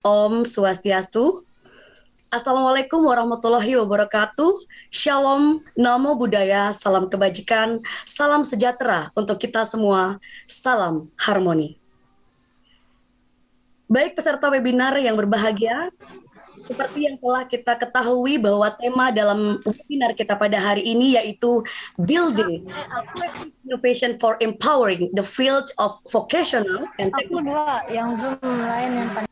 Om Swastiastu. Assalamualaikum warahmatullahi wabarakatuh. Shalom, namo buddhaya, salam kebajikan, salam sejahtera untuk kita semua. Salam harmoni. Baik peserta webinar yang berbahagia, seperti yang telah kita ketahui bahwa tema dalam webinar kita pada hari ini yaitu Building Innovation for Empowering the Field of Vocational and Aku dua, yang Zoom lain yang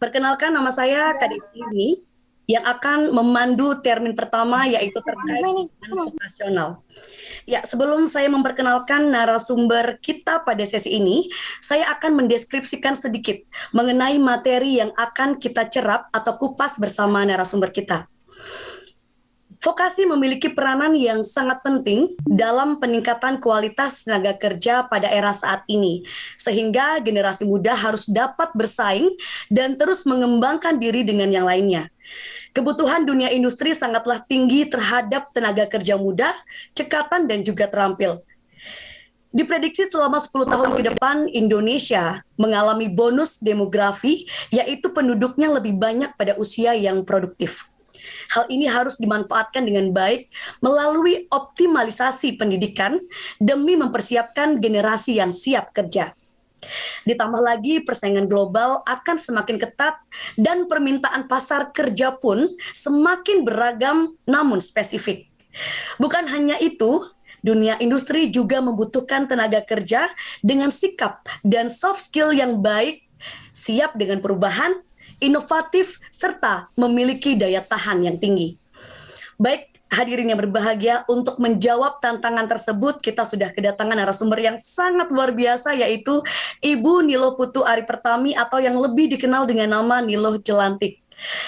Perkenalkan, nama saya Kadek ini yang akan memandu termin pertama yaitu terkait dengan vokasional. Ya, sebelum saya memperkenalkan narasumber kita pada sesi ini, saya akan mendeskripsikan sedikit mengenai materi yang akan kita cerap atau kupas bersama narasumber kita. Vokasi memiliki peranan yang sangat penting dalam peningkatan kualitas tenaga kerja pada era saat ini, sehingga generasi muda harus dapat bersaing dan terus mengembangkan diri dengan yang lainnya. Kebutuhan dunia industri sangatlah tinggi terhadap tenaga kerja muda, cekatan, dan juga terampil. Diprediksi selama 10 tahun ke depan, Indonesia mengalami bonus demografi, yaitu penduduknya lebih banyak pada usia yang produktif. Hal ini harus dimanfaatkan dengan baik melalui optimalisasi pendidikan demi mempersiapkan generasi yang siap kerja. Ditambah lagi persaingan global akan semakin ketat dan permintaan pasar kerja pun semakin beragam namun spesifik. Bukan hanya itu, dunia industri juga membutuhkan tenaga kerja dengan sikap dan soft skill yang baik, siap dengan perubahan, inovatif, serta memiliki daya tahan yang tinggi. Baik, hadirin yang berbahagia, untuk menjawab tantangan tersebut, kita sudah kedatangan narasumber yang sangat luar biasa, yaitu Ibu Niloh Putu Ari Pertami atau yang lebih dikenal dengan nama Niloh Jelantik.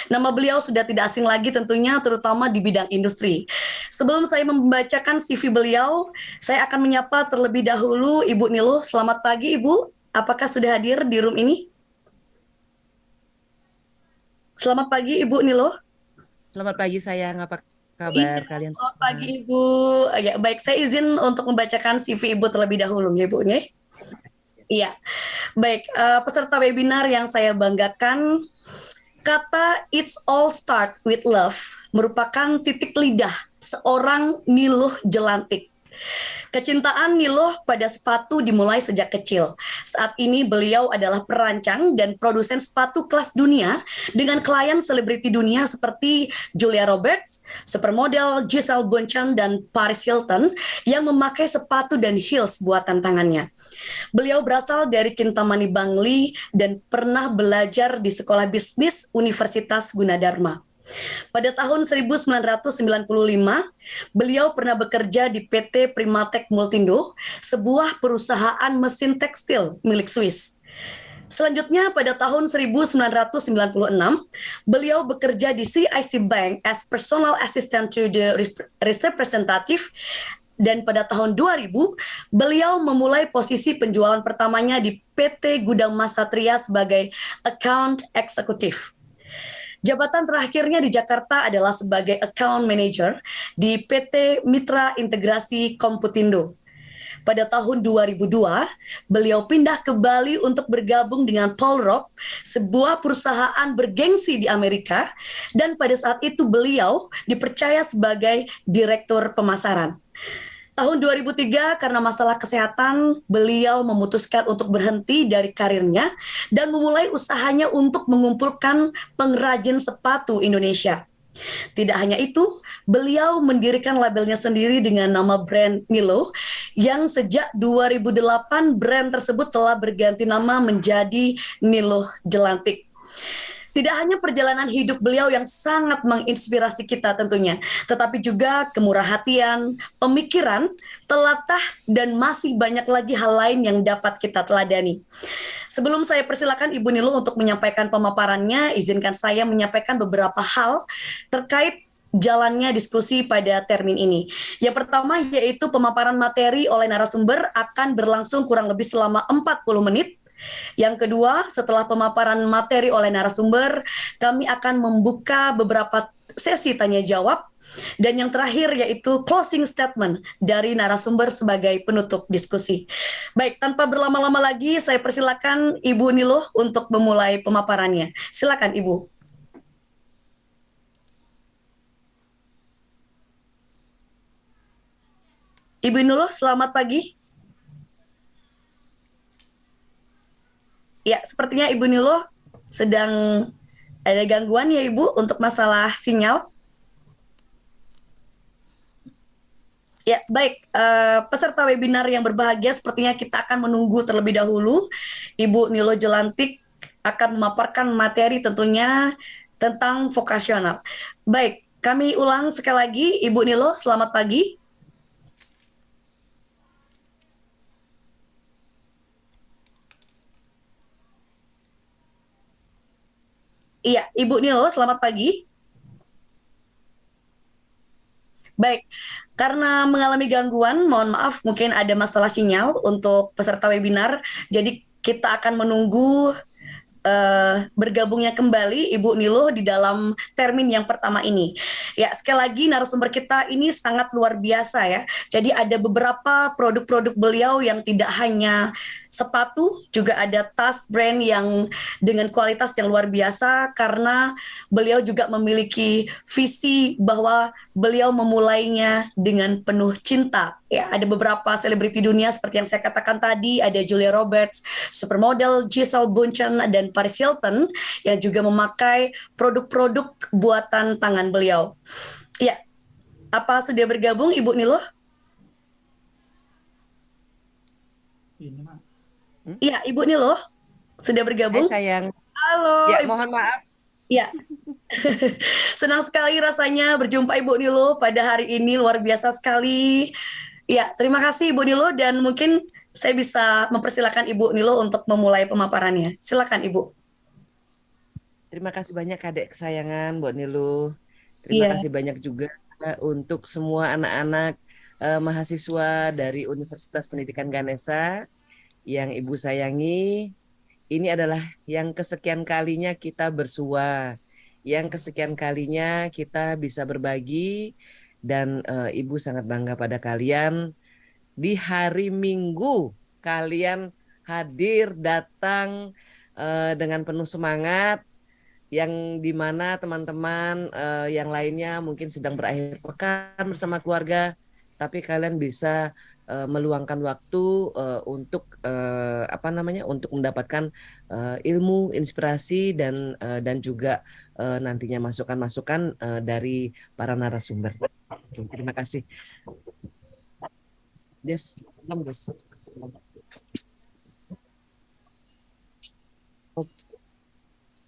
Nama beliau sudah tidak asing lagi tentunya, terutama di bidang industri. Sebelum saya membacakan CV beliau, saya akan menyapa terlebih dahulu Ibu Niloh. Selamat pagi Ibu, apakah sudah hadir di room ini? Selamat pagi Ibu Niloh. Selamat pagi sayang, apa Iya, kabar kalian selamat semua? pagi Ibu. Ya, baik, saya izin untuk membacakan CV Ibu terlebih dahulu, ya Bu. Iya, baik. Peserta webinar yang saya banggakan, kata "It's all start with love" merupakan titik lidah seorang Niluh Jelantik. Kecintaan Niloh pada sepatu dimulai sejak kecil. Saat ini beliau adalah perancang dan produsen sepatu kelas dunia dengan klien selebriti dunia seperti Julia Roberts, supermodel Giselle Bundchen, dan Paris Hilton yang memakai sepatu dan heels buatan tangannya. Beliau berasal dari Kintamani Bangli dan pernah belajar di Sekolah Bisnis Universitas Gunadarma. Pada tahun 1995, beliau pernah bekerja di PT Primatech Multindo, sebuah perusahaan mesin tekstil milik Swiss. Selanjutnya pada tahun 1996, beliau bekerja di CIC Bank as personal assistant to the representative, dan pada tahun 2000, beliau memulai posisi penjualan pertamanya di PT Gudang Mas Satria sebagai account executive. Jabatan terakhirnya di Jakarta adalah sebagai account manager di PT Mitra Integrasi Komputindo. Pada tahun 2002, beliau pindah ke Bali untuk bergabung dengan Paul Rock, sebuah perusahaan bergengsi di Amerika, dan pada saat itu beliau dipercaya sebagai direktur pemasaran. Tahun 2003, karena masalah kesehatan, beliau memutuskan untuk berhenti dari karirnya dan memulai usahanya untuk mengumpulkan pengrajin sepatu Indonesia. Tidak hanya itu, beliau mendirikan labelnya sendiri dengan nama brand Niloh, yang sejak 2008 brand tersebut telah berganti nama menjadi Niloh Jelantik. Tidak hanya perjalanan hidup beliau yang sangat menginspirasi kita tentunya, tetapi juga kemurah hatian, pemikiran, telatah, dan masih banyak lagi hal lain yang dapat kita teladani. Sebelum saya persilakan Ibu Niloh untuk menyampaikan pemaparannya, izinkan saya menyampaikan beberapa hal terkait jalannya diskusi pada termin ini. Yang pertama yaitu pemaparan materi oleh narasumber akan berlangsung kurang lebih selama 40 menit. Yang kedua, setelah pemaparan materi oleh narasumber, kami akan membuka beberapa sesi tanya jawab Dan yang terakhir yaitu closing statement dari narasumber sebagai penutup diskusi. Baik, tanpa berlama-lama lagi, saya persilakan Ibu Niluh untuk memulai pemaparannya. Silakan Ibu. Ibu Niluh, selamat pagi. Ya, sepertinya Ibu Niluh sedang ada gangguan ya Ibu untuk masalah sinyal. Ya, baik. Peserta webinar yang berbahagia, sepertinya kita akan menunggu terlebih dahulu. Ibu Nilo Jelantik akan memaparkan materi tentunya tentang vokasional. Baik, kami ulang sekali lagi. Ibu Nilo, selamat pagi. Iya, Ibu Nilo, selamat pagi. Baik, karena mengalami gangguan, mohon maaf, mungkin ada masalah sinyal untuk peserta webinar. Jadi kita akan menunggu bergabungnya kembali Ibu Niluh di dalam termin yang pertama ini. Ya, sekali lagi narasumber kita ini sangat luar biasa ya. Jadi ada beberapa produk-produk beliau yang tidak hanya sepatu, juga ada tas brand yang dengan kualitas yang luar biasa karena beliau juga memiliki visi bahwa beliau memulainya dengan penuh cinta. Ya, ada beberapa selebriti dunia seperti yang saya katakan tadi, ada Julia Roberts, supermodel Giselle Bundchen dan Paris Hilton yang juga memakai produk-produk buatan tangan beliau. Ya, apa sudah bergabung Ibu Niluh? Iya, Ibu Niluh sudah Hai bergabung. sayang. Halo, Ya, Ibu. mohon maaf. Ya, senang sekali rasanya berjumpa Ibu Niluh pada hari ini, luar biasa sekali. Ya, terima kasih Ibu Niluh dan mungkin saya bisa mempersilakan Ibu Niluh untuk memulai pemaparannya. Silakan Ibu. Terima kasih banyak adik kesayangan buat Nilu. Terima Iya, kasih banyak juga untuk semua anak-anak mahasiswa dari Universitas Pendidikan Ganesha yang Ibu sayangi. Ini adalah yang kesekian kalinya kita bersua, yang kesekian kalinya kita bisa berbagi, dan Ibu sangat bangga pada kalian. Di hari Minggu, kalian hadir datang dengan penuh semangat, yang dimana teman-teman yang lainnya mungkin sedang berakhir pekan bersama keluarga, tapi kalian bisa meluangkan waktu untuk apa namanya, untuk mendapatkan ilmu, inspirasi dan juga nantinya masukan-masukan dari para narasumber. Terima kasih. Yes, yes.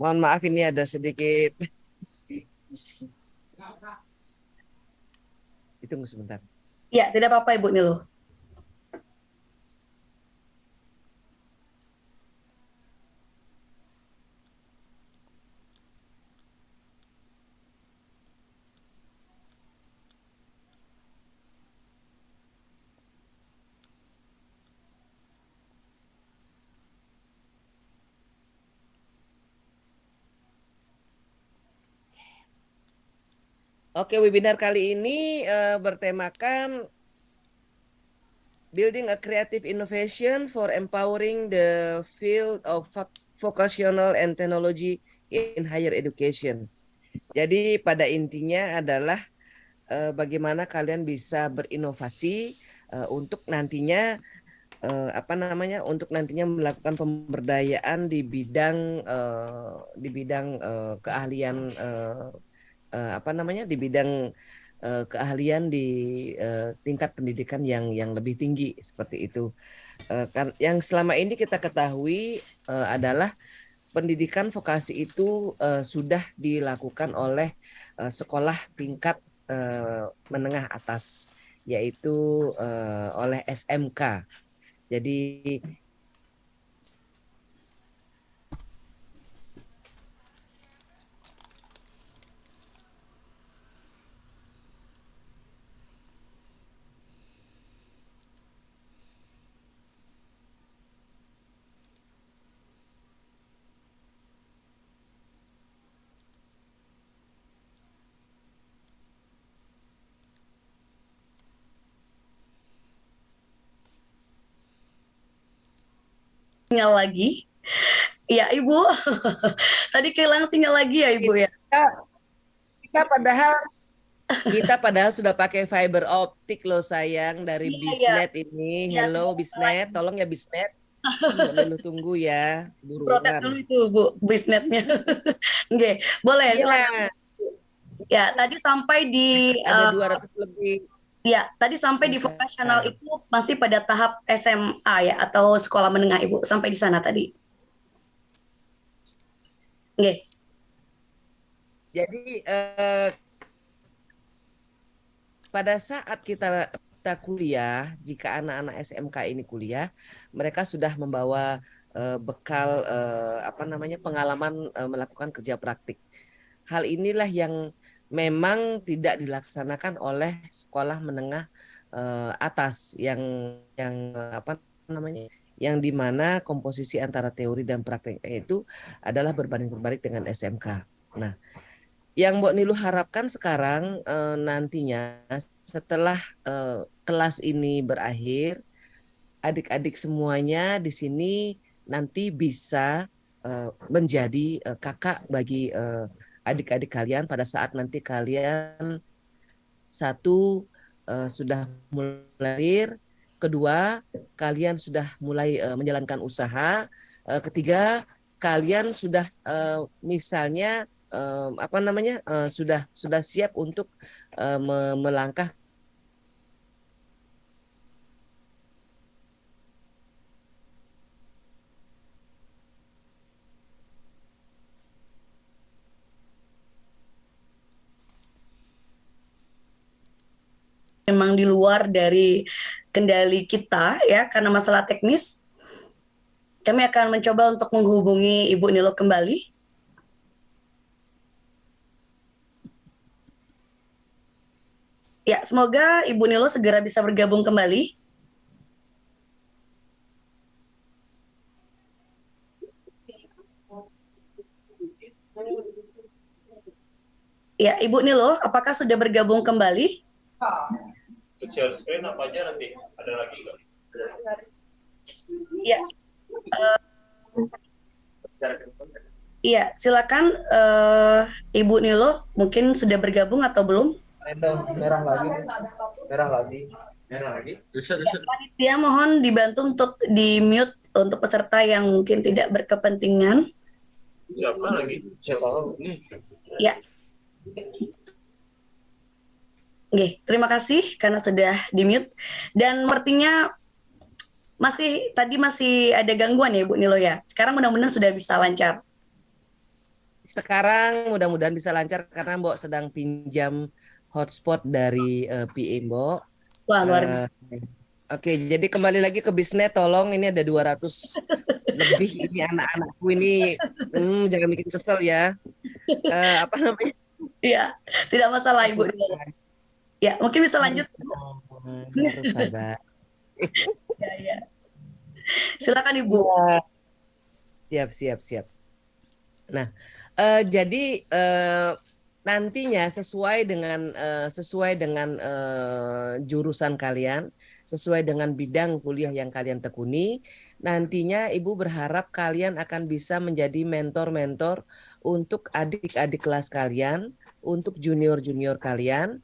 Mohon maaf ini ada sedikit. Ditunggu sebentar. ya, tidak apa-apa Ibu Niluh. Oke, webinar kali ini bertemakan Building a Creative Innovation for Empowering the Field of Vocational and Technology in Higher Education. Jadi pada intinya adalah bagaimana kalian bisa berinovasi untuk nantinya apa namanya, untuk nantinya melakukan pemberdayaan di bidang keahlian apa namanya, di bidang keahlian di tingkat pendidikan yang lebih tinggi seperti itu. Kan yang selama ini kita ketahui adalah pendidikan vokasi itu sudah dilakukan oleh sekolah tingkat menengah atas, yaitu oleh SMK. Jadi sinyal lagi. Iya, Ibu. Tadi kehilangan sinyal lagi ya, Ibu ya. Kita, kita padahal kita padahal sudah pakai fiber optik loh sayang dari Iya, iya. Bisnet ini. Iya, Hello tidak masalah. Bisnet, tolong ya Bisnet. Mbak Niluh tunggu ya, Protes buruan. dulu itu, Bu, bisnetnya. Oke, boleh, silakan. Iya, Ya, tadi sampai di ada 200 lebih. ya, tadi sampai di vokasional Nah, itu masih pada tahap SMA ya atau sekolah menengah, Ibu. Sampai di sana tadi. Oke. jadi pada saat kita kuliah, jika anak-anak SMK ini kuliah, mereka sudah membawa bekal apa namanya pengalaman melakukan kerja praktik. Hal inilah yang memang tidak dilaksanakan oleh sekolah menengah atas yang apa namanya yang dimana komposisi antara teori dan praktek itu adalah berbanding-berbalik dengan SMK. Nah, yang Mbok Nilu harapkan sekarang nantinya setelah kelas ini berakhir, adik-adik semuanya di sini nanti bisa menjadi kakak bagi adik-adik kalian pada saat nanti kalian satu sudah mulai, kedua kalian sudah mulai menjalankan usaha, ketiga kalian sudah misalnya apa namanya sudah siap untuk melangkah. Memang di luar dari kendali kita ya karena masalah teknis. Kami akan mencoba untuk menghubungi Ibu Nilo kembali. Ya, semoga Ibu Nilo segera bisa bergabung kembali. Ya, Ibu Nilo, apakah sudah bergabung kembali? Share screen apa aja nanti? Ada lagi nggak? Ya, iya, silakan Ibu Nilo, mungkin sudah bergabung atau belum? Merah lagi. Merah lagi. Merah lagi. Bisa. Panitia mohon dibantu untuk di-mute untuk peserta yang mungkin tidak berkepentingan. Siapa lagi? Saya tahu. Nih. Ya. Oke, terima kasih karena sudah di-mute. Dan sepertinya tadi masih ada gangguan ya, Bu Nilo ya. Sekarang mudah-mudahan sudah bisa lancar. Sekarang mudah-mudahan bisa lancar karena Mbok sedang pinjam hotspot dari PA Mbok. Wah, luar biasa. Oke, jadi kembali lagi ke Bisnet, tolong ini ada 200 lebih ini anak-anakku ini, jangan bikin kesel ya. Apa namanya? Iya, tidak masalah Ibu Nilo. Ya, mungkin bisa lanjut. Harus sabar. Ya. Silakan Ibu. Siap. Nah, jadi nantinya sesuai dengan jurusan kalian, sesuai dengan bidang kuliah yang kalian tekuni, nantinya Ibu berharap kalian akan bisa menjadi mentor-mentor untuk adik-adik kelas kalian, untuk junior-junior kalian,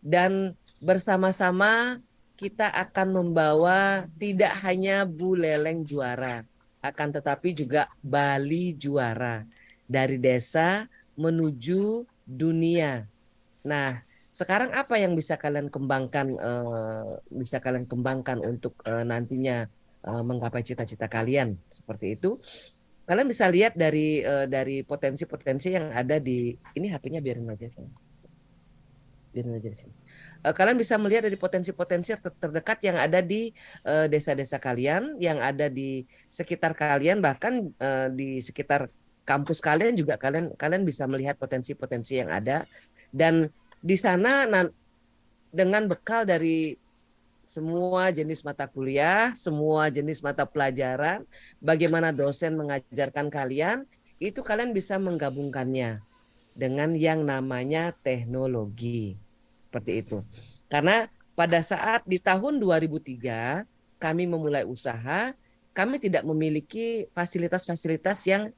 dan bersama-sama kita akan membawa tidak hanya Buleleng juara, akan tetapi juga Bali juara dari desa menuju dunia. Nah, sekarang apa yang bisa kalian kembangkan untuk nantinya menggapai cita-cita kalian seperti itu? Kalian bisa lihat dari potensi-potensi yang ada di ini, HP-nya biarin aja di sini. Kalian bisa melihat dari potensi-potensi terdekat yang ada di desa-desa kalian, yang ada di sekitar kalian, bahkan di sekitar kampus kalian juga kalian bisa melihat potensi-potensi yang ada, dan di sana dengan bekal dari semua jenis mata kuliah, semua jenis mata pelajaran, bagaimana dosen mengajarkan kalian, itu kalian bisa menggabungkannya dengan yang namanya teknologi. Seperti itu. Karena pada saat di tahun 2003 kami memulai usaha, kami tidak memiliki fasilitas-fasilitas yang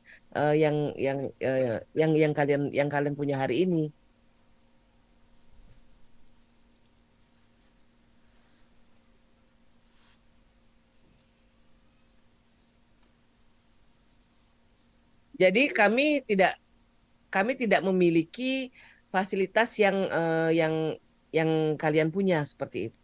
kalian punya hari ini. Jadi kami tidak memiliki fasilitas yang kalian punya seperti itu.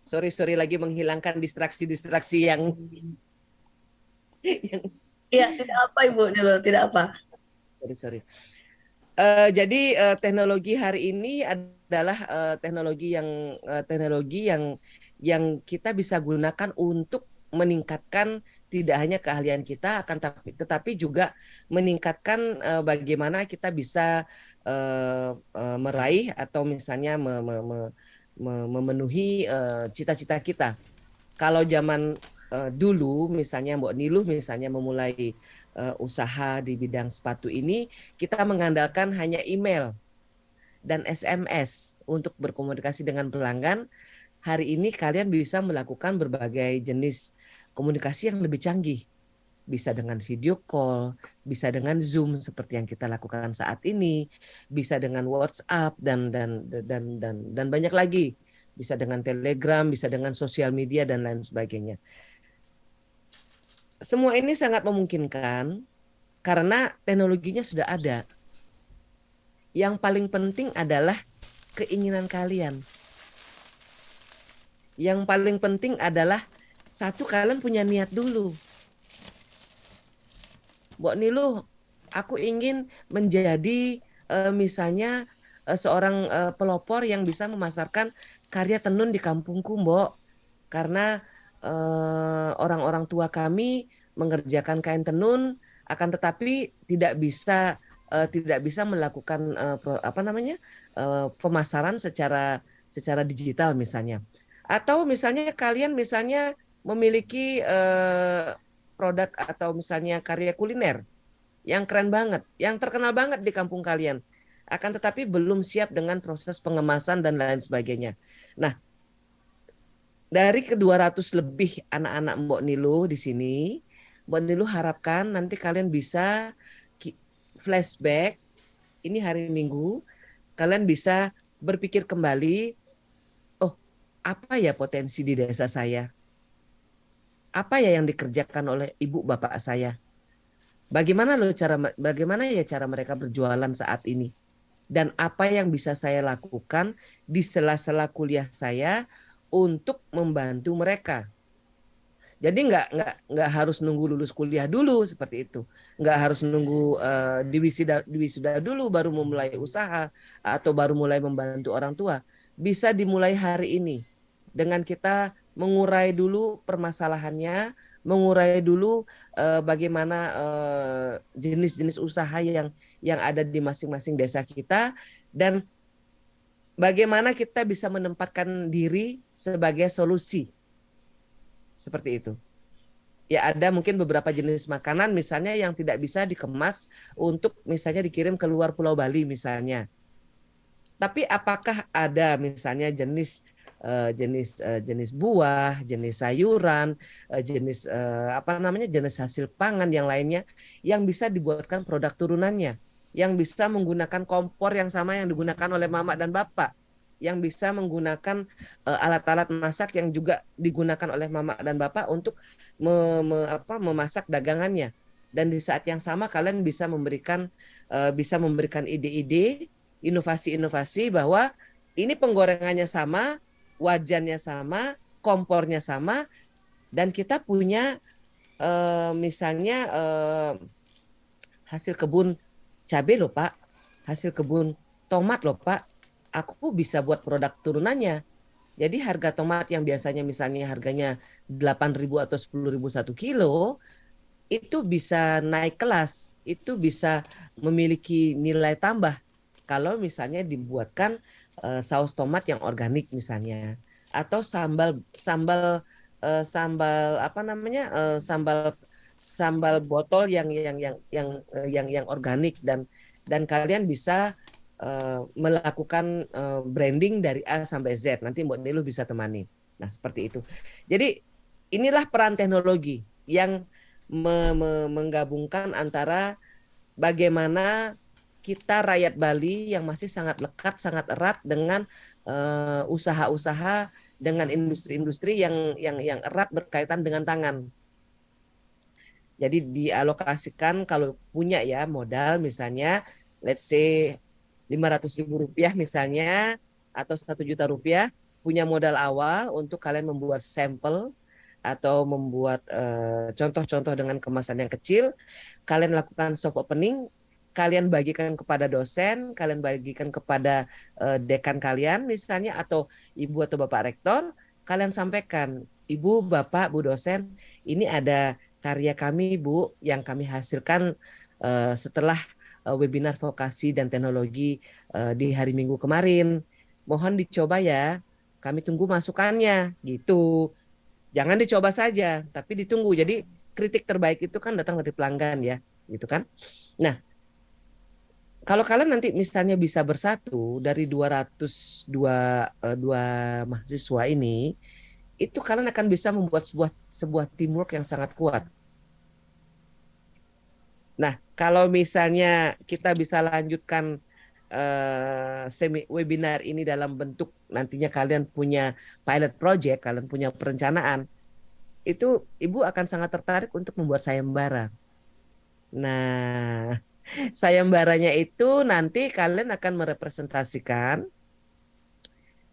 Sorry lagi menghilangkan distraksi-distraksi yang Ya, tidak apa Ibu Nilo, tidak apa. sorry. Jadi teknologi hari ini adalah teknologi yang kita bisa gunakan untuk meningkatkan tidak hanya keahlian kita, tetapi juga meningkatkan bagaimana kita bisa meraih atau misalnya memenuhi cita-cita kita. Kalau zaman dulu, misalnya Mbok Niluh misalnya memulai usaha di bidang sepatu ini, kita mengandalkan hanya email dan SMS untuk berkomunikasi dengan pelanggan. Hari ini kalian bisa melakukan berbagai jenis komunikasi yang lebih canggih. Bisa dengan video call, bisa dengan Zoom seperti yang kita lakukan saat ini, bisa dengan WhatsApp dan banyak lagi. Bisa dengan Telegram, bisa dengan sosial media dan lain sebagainya. Semua ini sangat memungkinkan karena teknologinya sudah ada. Yang paling penting adalah keinginan kalian. Yang paling penting adalah satu, kalian punya niat dulu. Mbok Niluh, aku ingin menjadi misalnya seorang pelopor yang bisa memasarkan karya tenun di kampungku, Mbok. Karena orang-orang tua kami mengerjakan kain tenun, akan tetapi tidak bisa melakukan pemasaran secara digital misalnya. Atau misalnya kalian memiliki produk atau misalnya karya kuliner yang keren banget, yang terkenal banget di kampung kalian. Akan tetapi belum siap dengan proses pengemasan dan lain sebagainya. Nah, dari ke-200 lebih anak-anak Mbok Niluh di sini, Mbok Niluh harapkan nanti kalian bisa flashback, ini hari Minggu, kalian bisa berpikir kembali, oh, apa ya potensi di desa saya? Apa ya yang dikerjakan oleh ibu bapak saya? Bagaimana ya cara mereka berjualan saat ini? Dan apa yang bisa saya lakukan di sela-sela kuliah saya untuk membantu mereka. Jadi nggak harus nunggu lulus kuliah dulu seperti itu, nggak harus nunggu diwisuda dulu baru memulai usaha atau baru mulai membantu orang tua. Bisa dimulai hari ini dengan kita mengurai dulu permasalahannya, mengurai dulu bagaimana jenis-jenis usaha yang ada di masing-masing desa kita, dan bagaimana kita bisa menempatkan diri sebagai solusi. Seperti itu. Ya ada mungkin beberapa jenis makanan misalnya yang tidak bisa dikemas untuk misalnya dikirim ke luar Pulau Bali misalnya. Tapi apakah ada misalnya jenis buah, jenis sayuran, jenis jenis hasil pangan yang lainnya yang bisa dibuatkan produk turunannya, yang bisa menggunakan kompor yang sama yang digunakan oleh mama dan bapak, yang bisa menggunakan alat-alat masak yang juga digunakan oleh mama dan bapak untuk memasak dagangannya. Dan di saat yang sama kalian bisa memberikan ide-ide, inovasi-inovasi bahwa ini penggorengannya sama, wajannya sama, kompornya sama, dan kita punya misalnya hasil kebun cabai loh Pak, hasil kebun tomat loh Pak, aku bisa buat produk turunannya. Jadi harga tomat yang biasanya misalnya harganya 8.000 atau 10.000 1 kilo, itu bisa naik kelas, itu bisa memiliki nilai tambah kalau misalnya dibuatkan saus tomat yang organik misalnya, atau sambal sambal botol yang organik dan kalian bisa melakukan branding dari A sampai Z. Nanti Mbak Nilu bisa temani. Nah, seperti itu. Jadi inilah peran teknologi yang menggabungkan antara bagaimana kita rakyat Bali yang masih sangat lekat, sangat erat dengan usaha-usaha, dengan industri-industri yang erat berkaitan dengan tangan. Jadi dialokasikan kalau punya ya modal misalnya, let's say 500.000 rupiah misalnya, atau 1 juta rupiah, punya modal awal untuk kalian membuat sampel atau membuat contoh-contoh dengan kemasan yang kecil, kalian lakukan soft opening, kalian bagikan kepada dosen, kalian bagikan kepada dekan kalian misalnya, atau ibu atau bapak rektor, kalian sampaikan, ibu, bapak, bu dosen, ini ada karya kami Bu yang kami hasilkan setelah webinar vokasi dan teknologi di hari Minggu kemarin. Mohon dicoba ya, kami tunggu masukannya gitu. Jangan dicoba saja, tapi ditunggu. Jadi kritik terbaik itu kan datang dari pelanggan ya, gitu kan. Nah, kalau kalian nanti misalnya bisa bersatu dari 202 mahasiswa ini, itu kalian akan bisa membuat sebuah teamwork yang sangat kuat. Nah, kalau misalnya kita bisa lanjutkan semi webinar ini dalam bentuk nantinya kalian punya pilot project, kalian punya perencanaan, itu Ibu akan sangat tertarik untuk membuat sayembara. Nah, sayembaranya itu nanti kalian akan merepresentasikan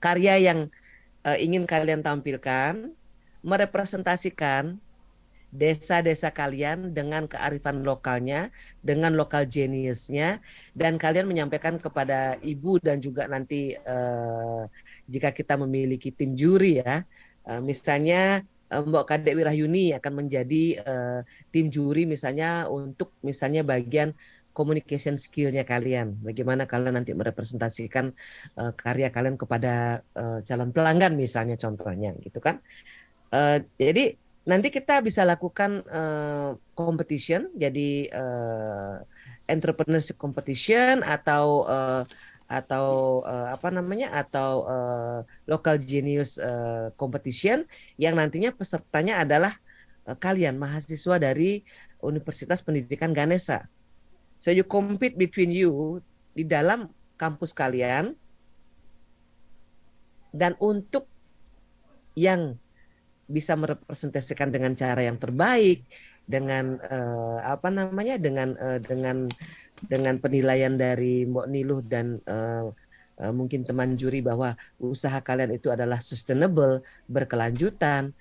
karya yang ingin kalian tampilkan, merepresentasikan desa-desa kalian dengan kearifan lokalnya, dengan lokal geniusnya, dan kalian menyampaikan kepada ibu dan juga nanti jika kita memiliki tim juri ya, misalnya Mbak Kadek Wirahyuni akan menjadi tim juri misalnya untuk misalnya bagian communication skill-nya kalian. Bagaimana kalian nanti merepresentasikan karya kalian kepada calon pelanggan misalnya contohnya gitu kan. Jadi nanti kita bisa lakukan competition, jadi entrepreneurship competition atau apa namanya atau local genius competition yang nantinya pesertanya adalah kalian mahasiswa dari Universitas Pendidikan Ganesha. So you compete between you di dalam kampus kalian, dan untuk yang bisa merepresentasikan dengan cara yang terbaik, dengan apa namanya dengan penilaian dari Mbok Niluh dan mungkin teman juri bahwa usaha kalian itu adalah sustainable, berkelanjutan,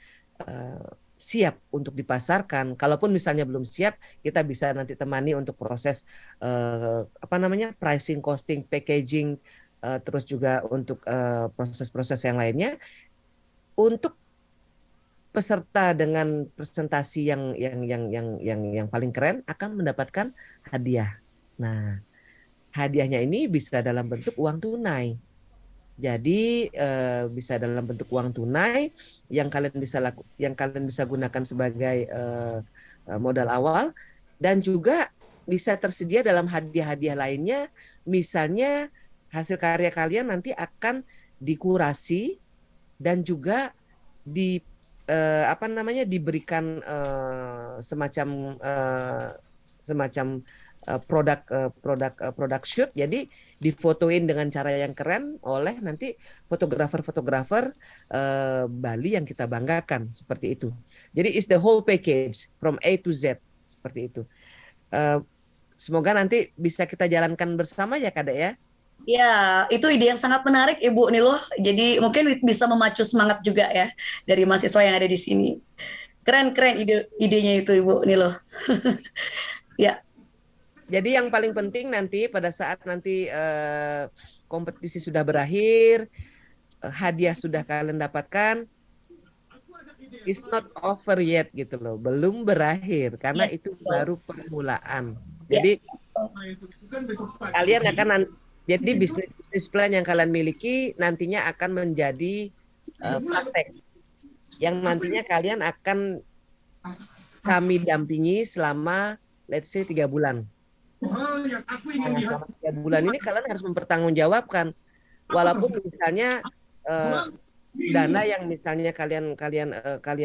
siap untuk dipasarkan. Kalaupun misalnya belum siap, kita bisa nanti temani untuk proses apa namanya pricing, costing, packaging, terus juga untuk proses-proses yang lainnya untuk peserta dengan presentasi yang paling keren akan mendapatkan hadiah. Nah, hadiahnya ini bisa dalam bentuk uang tunai. Jadi bisa dalam bentuk uang tunai yang kalian bisa gunakan sebagai modal awal, dan juga bisa tersedia dalam hadiah-hadiah lainnya. Misalnya hasil karya kalian nanti akan dikurasi dan juga di apa namanya diberikan semacam produk shoot, jadi difotoin dengan cara yang keren oleh nanti fotografer Bali yang kita banggakan, seperti itu. Jadi it's the whole package from A to Z, seperti itu. Semoga nanti bisa kita jalankan bersama ya Kak Dek ya. Ya, itu ide yang sangat menarik Ibu Niluh. Jadi mungkin bisa memacu semangat juga ya dari mahasiswa yang ada di sini. Keren-keren idenya itu Ibu Niluh. Ya. Jadi yang paling penting nanti pada saat nanti kompetisi sudah berakhir, hadiah sudah kalian dapatkan, it's not over yet gitu loh, belum berakhir karena Ya, itu baru permulaan. ya. Jadi kalian akan jadi bisnis plan yang kalian miliki nantinya akan menjadi praktek yang nantinya kalian akan kami dampingi selama let's say 3 bulan. Nah, selama 3 bulan ini kalian harus mempertanggungjawabkan, walaupun misalnya eh, dana yang misalnya kalian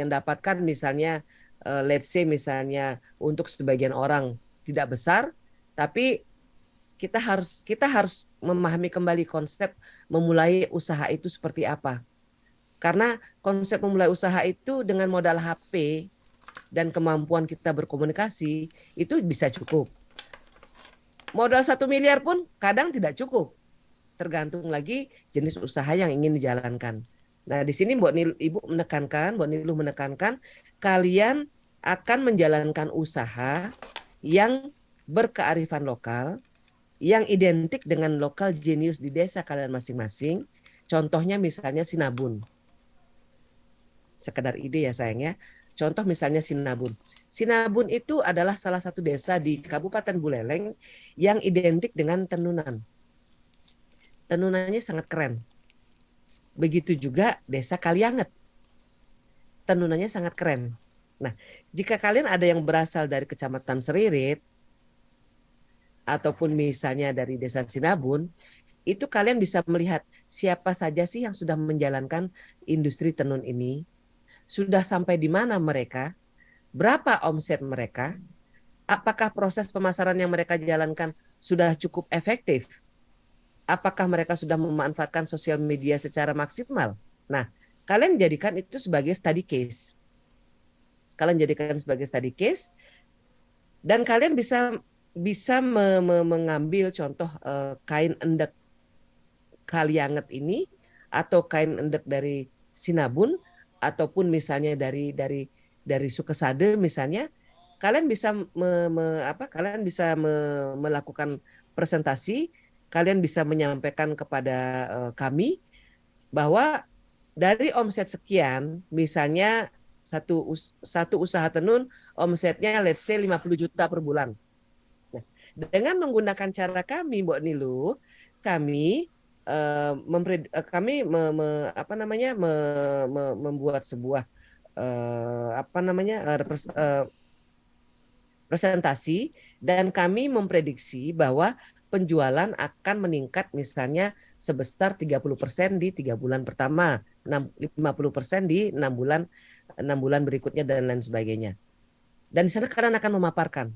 dapatkan misalnya let's say misalnya untuk sebagian orang tidak besar, tapi kita harus memahami kembali konsep memulai usaha itu seperti apa. Karena konsep memulai usaha itu dengan modal HP dan kemampuan kita berkomunikasi itu bisa cukup. Modal 1 miliar pun kadang tidak cukup. Tergantung lagi jenis usaha yang ingin dijalankan. Nah, di sini Mbak Nilu menekankan kalian akan menjalankan usaha yang berkearifan lokal, yang identik dengan lokal genius di desa kalian masing-masing. Contohnya misalnya Sinabun. Sekedar ide ya sayang ya. Contoh misalnya Sinabun. Sinabun itu adalah salah satu desa di Kabupaten Buleleng yang identik dengan tenunan. Tenunannya sangat keren. Begitu juga desa Kalianget. Tenunannya sangat keren. Nah, jika kalian ada yang berasal dari Kecamatan Seririt, ataupun misalnya dari desa Sinabun, itu kalian bisa melihat siapa saja sih yang sudah menjalankan industri tenun ini, sudah sampai di mana mereka, berapa omset mereka, apakah proses pemasaran yang mereka jalankan sudah cukup efektif, apakah mereka sudah memanfaatkan sosial media secara maksimal. Nah, kalian jadikan itu sebagai study case. Kalian jadikan sebagai study case dan kalian bisa mengambil contoh kain endek Kalianget ini atau kain endek dari Sinabun ataupun misalnya dari Sukesade misalnya, kalian bisa melakukan presentasi, kalian bisa menyampaikan kepada kami bahwa dari omset sekian, misalnya satu usaha tenun omsetnya let's say 50 juta per bulan. Nah, dengan menggunakan cara kami, Mbak Nilu, kami membuat sebuah presentasi dan kami memprediksi bahwa penjualan akan meningkat misalnya sebesar 30% di 3 bulan pertama, 50% di 6 bulan berikutnya dan lain sebagainya. Dan di sana kalian akan memaparkan.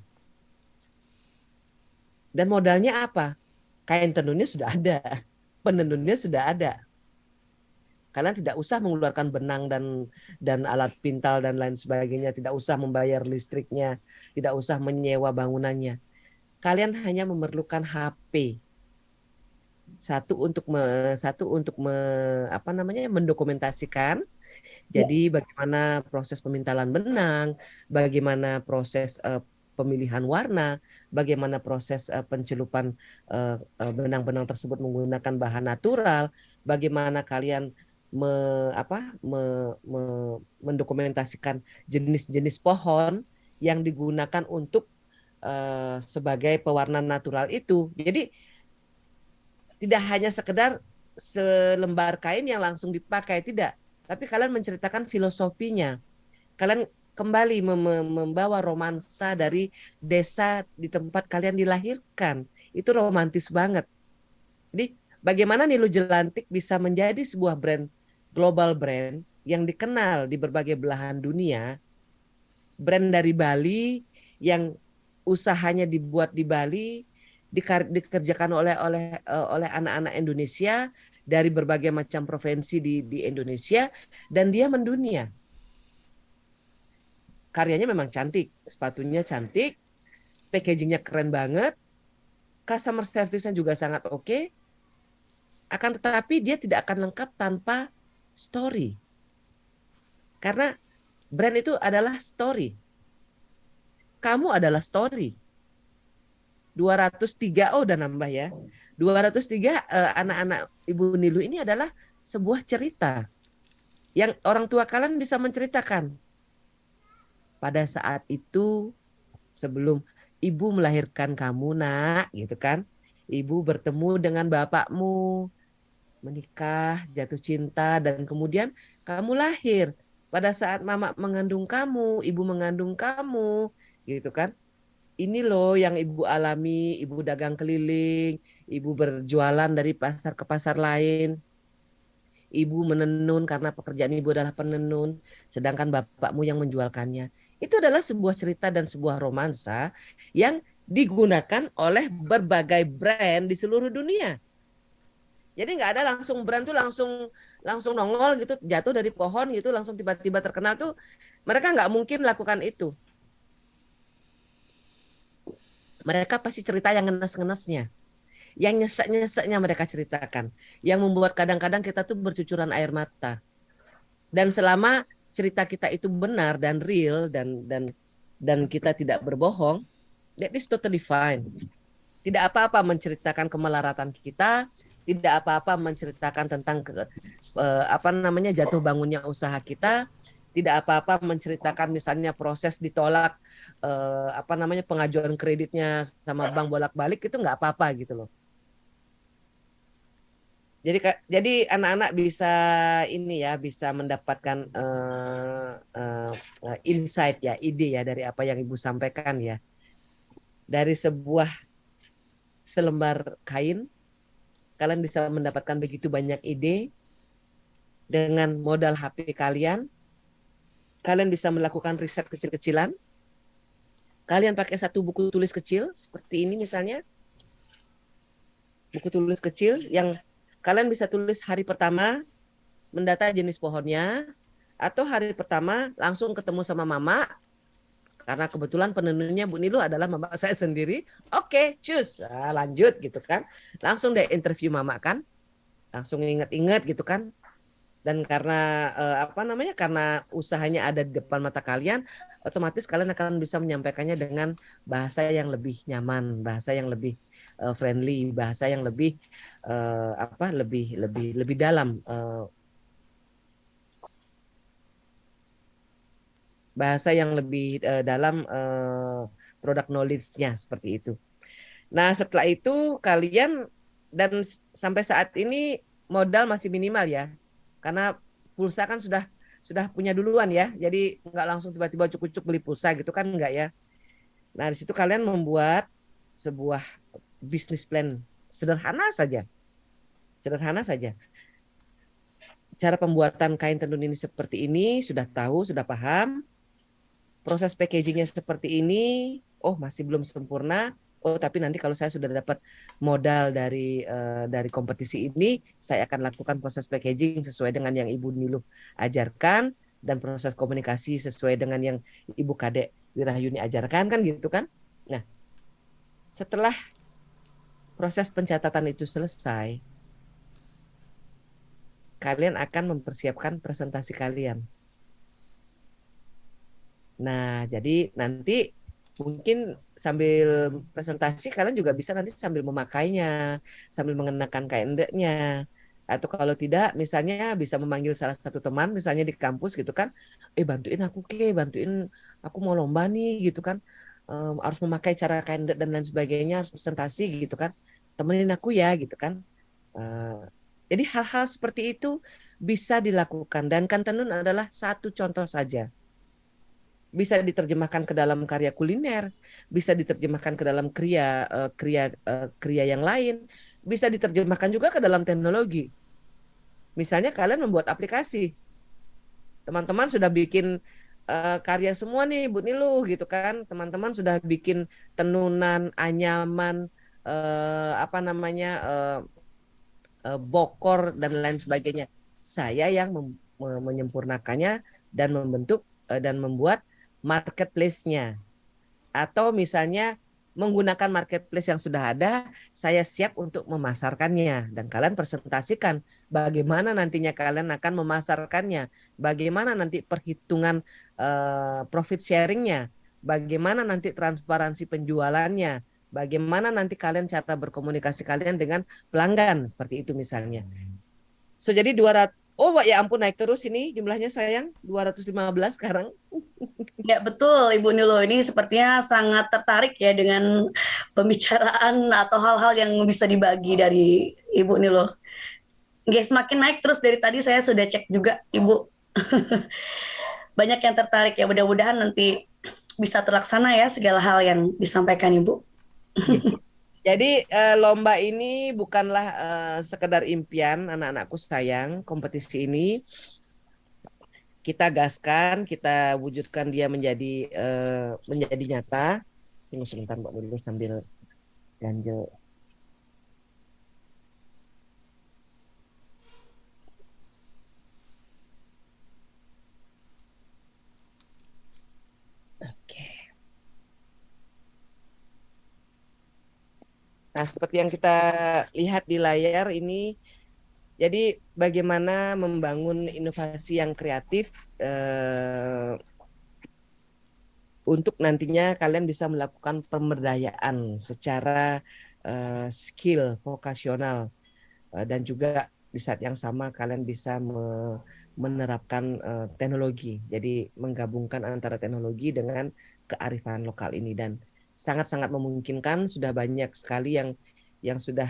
Dan modalnya apa? Kain tenunnya sudah ada, penenunnya sudah ada. Kalian tidak usah mengeluarkan benang dan alat pintal dan lain sebagainya, tidak usah membayar listriknya, tidak usah menyewa bangunannya. Kalian hanya memerlukan HP. Mendokumentasikan. Jadi bagaimana proses pemintalan benang, bagaimana proses pemilihan warna, bagaimana proses pencelupan benang-benang tersebut menggunakan bahan natural, bagaimana kalian mendokumentasikan jenis-jenis pohon yang digunakan untuk sebagai pewarna natural itu. Jadi tidak hanya sekedar selembar kain yang langsung dipakai, tidak. Tapi kalian menceritakan filosofinya. Kalian kembali membawa romansa dari desa di tempat kalian dilahirkan. Itu romantis banget. Jadi bagaimana Nilu Jelantik bisa menjadi sebuah brand, global brand yang dikenal di berbagai belahan dunia, brand dari Bali yang usahanya dibuat di Bali, dikerjakan oleh anak-anak Indonesia dari berbagai macam provinsi di Indonesia, dan dia mendunia. Karyanya memang cantik, sepatunya cantik, packagingnya keren banget, customer service-nya juga sangat oke. Akan tetapi dia tidak akan lengkap tanpa story. Karena brand itu adalah story. Kamu adalah story. 203, udah nambah ya. 203 anak-anak Ibu Nilu ini adalah sebuah cerita yang orang tua kalian bisa menceritakan. Pada saat itu sebelum ibu melahirkan kamu, Nak, gitu kan. Ibu bertemu dengan bapakmu, menikah, jatuh cinta, dan kemudian kamu lahir. Pada saat mama mengandung kamu, ibu mengandung kamu, gitu kan. ini loh yang ibu alami, ibu dagang keliling, ibu berjualan dari pasar ke pasar lain, ibu menenun karena pekerjaan ibu adalah penenun, sedangkan bapakmu yang menjualkannya. Itu adalah sebuah cerita dan sebuah romansa yang digunakan oleh berbagai brand di seluruh dunia. Jadi nggak ada langsung brand tuh langsung langsung nongol gitu, jatuh dari pohon gitu, langsung tiba-tiba terkenal tuh. Mereka nggak mungkin lakukan itu. Mereka pasti cerita yang ngenes-ngenesnya, yang nyesek-nyeseknya mereka ceritakan, yang membuat kadang-kadang kita tuh bercucuran air mata. Dan selama cerita kita itu benar dan real dan kita tidak berbohong, that is totally fine. Tidak apa-apa menceritakan kemelaratan kita, tidak apa-apa menceritakan tentang apa namanya jatuh bangunnya usaha kita, tidak apa-apa menceritakan misalnya proses ditolak apa namanya pengajuan kreditnya sama bank bolak-balik, itu nggak apa-apa gitu loh. Jadi anak-anak bisa ini ya, bisa mendapatkan insight ya, ide ya dari apa yang ibu sampaikan ya. Dari sebuah selembar kain, kalian bisa mendapatkan begitu banyak ide dengan modal HP kalian. Kalian bisa melakukan riset kecil-kecilan. Kalian pakai satu buku tulis kecil seperti ini misalnya, buku tulis kecil yang kalian bisa tulis hari pertama mendata jenis pohonnya, atau hari pertama langsung ketemu sama mama, karena kebetulan penenunnya Bu Nilu adalah mama saya sendiri. Oke, cus, lanjut gitu kan. Langsung deh interview mama kan, langsung inget-inget gitu kan. Dan karena apa namanya, karena usahanya ada di depan mata kalian, otomatis kalian akan bisa menyampaikannya dengan bahasa yang lebih nyaman, bahasa yang lebih friendly, bahasa yang lebih apa, lebih dalam, bahasa yang lebih dalam product knowledge-nya seperti itu. Nah, setelah itu kalian, dan sampai saat ini modal masih minimal ya. Karena pulsa kan sudah punya duluan ya. Jadi nggak langsung tiba-tiba cukup beli pulsa gitu kan, enggak ya. Nah, di situ kalian membuat sebuah bisnis plan sederhana saja. Sederhana saja. Cara pembuatan kain tenun ini seperti ini, sudah tahu, sudah paham. Proses packagingnya seperti ini, oh masih belum sempurna. Oh, tapi nanti kalau saya sudah dapat modal dari kompetisi ini, saya akan lakukan proses packaging sesuai dengan yang Ibu Niluh ajarkan, dan proses komunikasi sesuai dengan yang Ibu Kadek Wirayuni ajarkan, kan gitu kan. Nah, setelah proses pencatatan itu selesai, kalian akan mempersiapkan presentasi kalian. Nah, jadi nanti mungkin sambil presentasi kalian juga bisa nanti sambil memakainya, sambil mengenakan kain endeknya. Atau kalau tidak, misalnya bisa memanggil salah satu teman, misalnya di kampus gitu kan, bantuin aku bantuin aku mau lomba nih gitu kan, harus memakai cara kain endek dan lain sebagainya, harus presentasi gitu kan, temenin aku ya gitu kan. Jadi hal-hal seperti itu bisa dilakukan, dan kan tenun adalah satu contoh saja. Bisa diterjemahkan ke dalam karya kuliner, bisa diterjemahkan ke dalam kriya yang lain, bisa diterjemahkan juga ke dalam teknologi. Misalnya kalian membuat aplikasi, teman-teman sudah bikin karya semua nih Bu Niluh gitu kan, teman-teman sudah bikin tenunan, anyaman, apa namanya, bokor dan lain sebagainya. Saya yang menyempurnakannya dan membentuk dan membuat marketplace-nya. Atau misalnya menggunakan marketplace yang sudah ada, saya siap untuk memasarkannya. Dan kalian presentasikan bagaimana nantinya kalian akan memasarkannya, bagaimana nanti perhitungan profit sharing-nya, bagaimana nanti transparansi penjualannya, bagaimana nanti kalian cara berkomunikasi kalian dengan pelanggan, seperti itu misalnya. So, jadi 200, oh ya ampun, naik terus ini jumlahnya sayang, 215 sekarang. Ya betul Ibu Nilo, ini sepertinya sangat tertarik ya dengan pembicaraan atau hal-hal yang bisa dibagi dari Ibu Nilo. Guys, semakin naik terus dari tadi, saya sudah cek juga Ibu. Banyak yang tertarik ya, mudah-mudahan nanti bisa terlaksana ya segala hal yang disampaikan Ibu. Jadi lomba ini bukanlah sekedar impian anak-anakku sayang. Kompetisi ini kita gaskan, kita wujudkan dia menjadi nyata. Tunggu sebentar Mbak Lulu sambil ganjel. Oke. Nah, seperti yang kita lihat di layar ini, jadi bagaimana membangun inovasi yang kreatif untuk nantinya kalian bisa melakukan pemberdayaan secara skill, vokasional, dan juga di saat yang sama kalian bisa menerapkan teknologi. Jadi menggabungkan antara teknologi dengan kearifan lokal ini dan sangat-sangat memungkinkan sudah banyak sekali yang sudah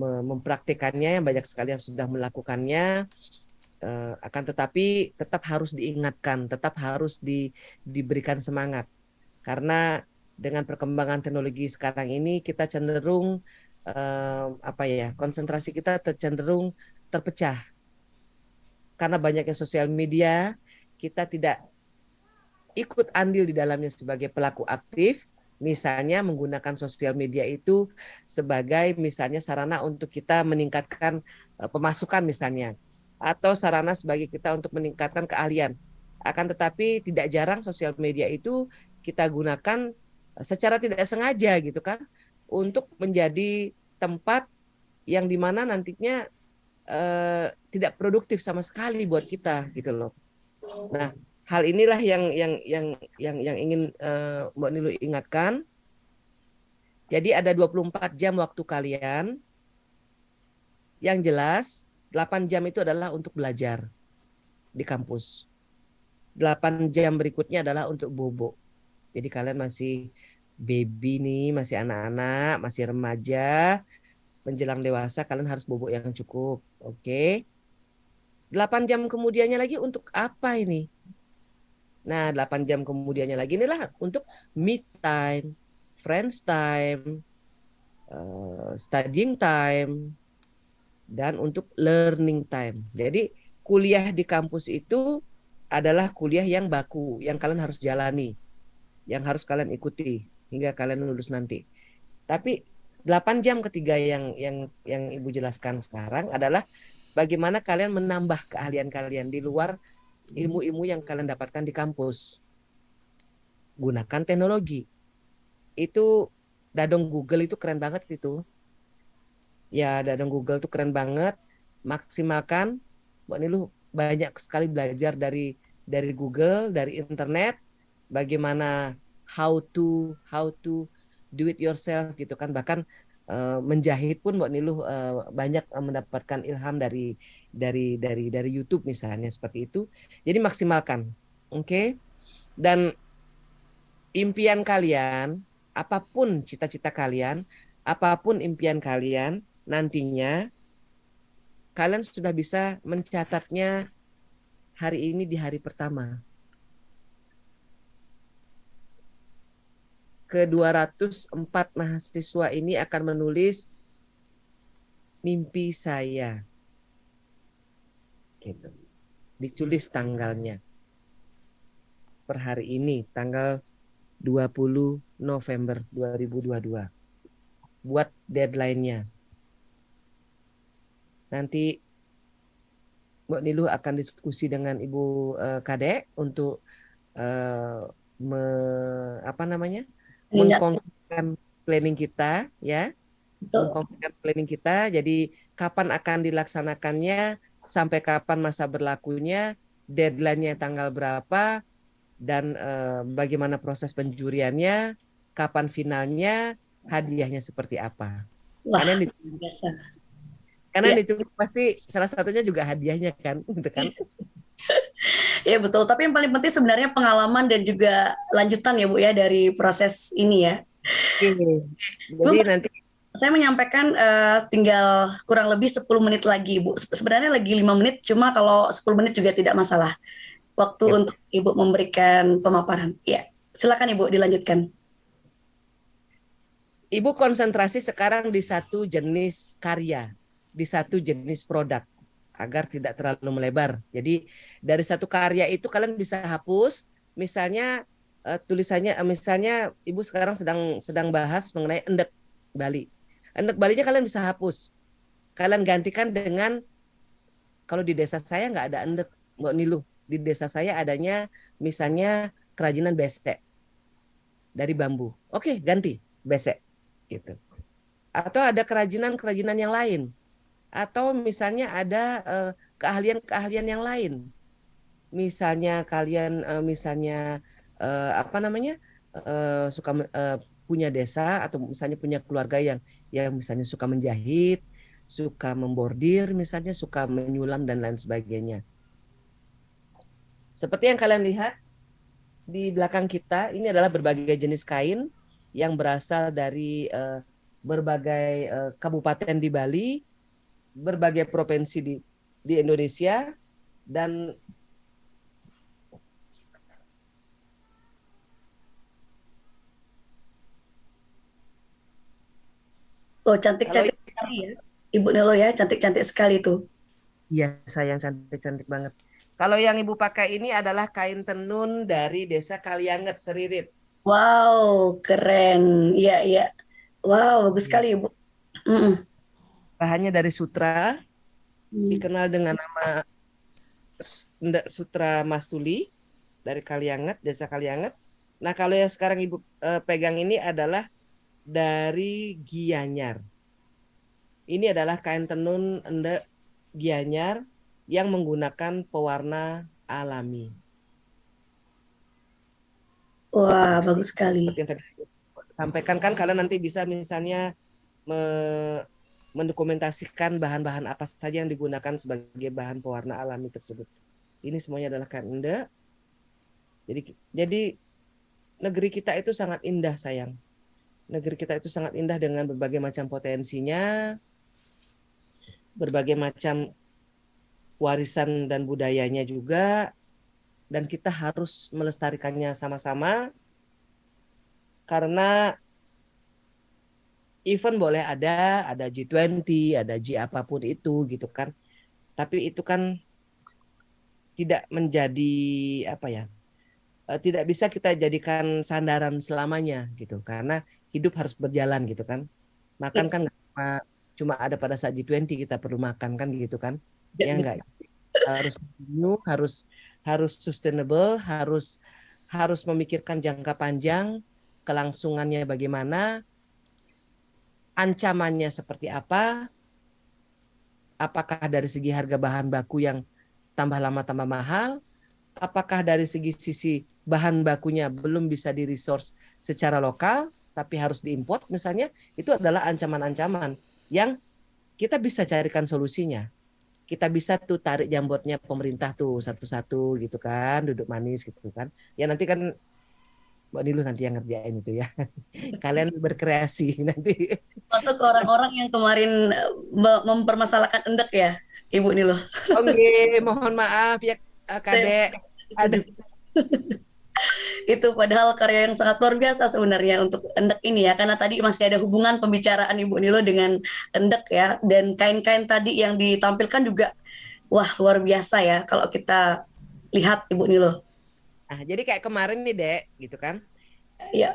mempraktikannya, yang banyak sekali yang sudah melakukannya. Akan tetapi tetap harus diingatkan, tetap harus diberikan semangat karena dengan perkembangan teknologi sekarang ini kita cenderung konsentrasi kita cenderung terpecah karena banyaknya sosial media, kita tidak ikut andil di dalamnya sebagai pelaku aktif, misalnya menggunakan sosial media itu sebagai misalnya sarana untuk kita meningkatkan pemasukan misalnya, atau sarana sebagai kita untuk meningkatkan keahlian. Akan tetapi tidak jarang sosial media itu kita gunakan secara tidak sengaja gitu kan, untuk menjadi tempat yang dimana nantinya tidak produktif sama sekali buat kita gitu loh. Nah, hal inilah yang ingin Mbak Nilu ingatkan. Jadi ada 24 jam waktu kalian. Yang jelas 8 jam itu adalah untuk belajar di kampus. 8 jam berikutnya adalah untuk bobo. Jadi kalian masih baby nih, masih anak-anak, masih remaja, menjelang dewasa kalian harus bobo yang cukup. Oke. 8 jam kemudiannya lagi untuk apa ini? Nah, 8 jam kemudiannya lagi inilah untuk me time, friends time, studying time, dan untuk learning time. Jadi kuliah di kampus itu adalah kuliah yang baku, yang kalian harus jalani, yang harus kalian ikuti hingga kalian lulus nanti. Tapi 8 jam ketiga yang Ibu jelaskan sekarang adalah bagaimana kalian menambah keahlian kalian di luar ilmu-ilmu yang kalian dapatkan di kampus. Gunakan teknologi. Itu dadong Google itu keren banget itu. Ya, dadong Google itu keren banget. Maksimalkan. Mbak Nilu banyak sekali belajar dari Google, dari internet, bagaimana how to do it yourself gitu kan. Bahkan menjahit pun Mbak Niluh banyak mendapatkan ilham dari YouTube misalnya seperti itu. Jadi maksimalkan, oke? Dan impian kalian, apapun cita-cita kalian, apapun impian kalian, nantinya kalian sudah bisa mencatatnya hari ini di hari pertama. Ke-204 mahasiswa ini akan menulis mimpi saya. Gitu. Ditulis tanggalnya. Per hari ini, tanggal 20 November 2022. Buat deadline-nya. Nanti Mbak Niluh akan diskusi dengan Ibu Kadek untuk mengkonkretkan planning kita ya. Mengkonkretkan planning kita. Jadi kapan akan dilaksanakannya, sampai kapan masa berlakunya, deadline-nya tanggal berapa, dan bagaimana proses penjuriannya, kapan finalnya, hadiahnya seperti apa. Wah, karena ditunggu pasti salah satunya juga hadiahnya kan, gitu kan. Ya betul, tapi yang paling penting sebenarnya pengalaman dan juga lanjutan ya Bu ya dari proses ini ya. Jadi nanti saya menyampaikan tinggal kurang lebih 10 menit lagi Bu. Sebenarnya lagi 5 menit, cuma kalau 10 menit juga tidak masalah. waktu Yap. untuk Ibu memberikan pemaparan. Ya, silakan Ibu dilanjutkan. Ibu konsentrasi sekarang di satu jenis karya, di satu jenis produk, agar tidak terlalu melebar. Jadi dari satu karya itu kalian bisa hapus, misalnya tulisannya, misalnya Ibu sekarang sedang bahas mengenai endek Bali. Endek Balinya kalian bisa hapus. Kalian gantikan dengan, kalau di desa saya nggak ada endek, Mbak Nilu. Di desa saya adanya misalnya kerajinan besek dari bambu. Oke, ganti besek gitu. Atau ada kerajinan-kerajinan yang lain. Atau misalnya ada keahlian-keahlian yang lain. Misalnya kalian misalnya apa namanya? Suka punya desa atau misalnya punya keluarga yang misalnya suka menjahit, suka membordir, misalnya suka menyulam dan lain sebagainya. Seperti yang kalian lihat di belakang kita, ini adalah berbagai jenis kain yang berasal dari berbagai kabupaten di Bali, berbagai provinsi di Indonesia, dan Oh, kalau cantik-cantik sekali ya. Ibu Nelo ya, cantik-cantik sekali tuh. iya sayang cantik-cantik banget. Kalau yang Ibu pakai ini adalah kain tenun dari Desa Kalianget, Seririt. Wow, keren. Iya, iya. Wow, bagus Iya. sekali Ibu. Mm-mm. Bahannya dari sutra, Hmm. dikenal dengan nama Sutra Mastuli dari Kalianget, Desa Kalianget. Nah, kalau yang sekarang Ibu pegang ini adalah dari Gianyar. Ini adalah kain tenun endek Gianyar yang menggunakan pewarna alami. Wah, Jadi bagus sekali. seperti yang tadi sampaikan kan, kalian nanti bisa misalnya mendokumentasikan bahan-bahan apa saja yang digunakan sebagai bahan pewarna alami tersebut. Ini semuanya adalah kain endek. Jadi negeri kita itu sangat indah, sayang. Negeri kita itu sangat indah dengan berbagai macam potensinya, berbagai macam warisan dan budayanya juga, dan kita harus melestarikannya sama-sama, karena event boleh ada G20, ada G apapun itu gitu kan. Tapi itu kan tidak menjadi apa ya? Tidak bisa kita jadikan sandaran selamanya gitu, karena hidup harus berjalan gitu kan. Makan kan nggak cuma ada pada saat G20 kita perlu makan kan gitu kan. Ya enggak, harus continue, harus sustainable, harus harus memikirkan jangka panjang, kelangsungannya bagaimana, ancamannya seperti apa, apakah dari segi harga bahan baku yang tambah lama tambah mahal, apakah dari sisi bahan bakunya belum bisa di resource secara lokal, tapi harus diimport misalnya, itu adalah ancaman-ancaman yang kita bisa carikan solusinya. Kita bisa tuh tarik jambotnya pemerintah tuh satu-satu gitu kan, duduk manis gitu kan. Ya nanti kan Mbak Nilu nanti yang ngerjain itu ya. Kalian berkreasi nanti. Masuk ke orang-orang yang kemarin mempermasalahkan endek ya, Ibu Nilo. Oke, mohon maaf ya Kadek. Aduh, Itu padahal karya yang sangat luar biasa sebenarnya untuk endek ini ya, karena tadi masih ada hubungan pembicaraan Ibu Nilo dengan endek ya, dan kain-kain tadi yang ditampilkan juga, wah luar biasa ya kalau kita lihat Ibu Nilo. nah, jadi kayak kemarin nih Dek, gitu kan. Ya,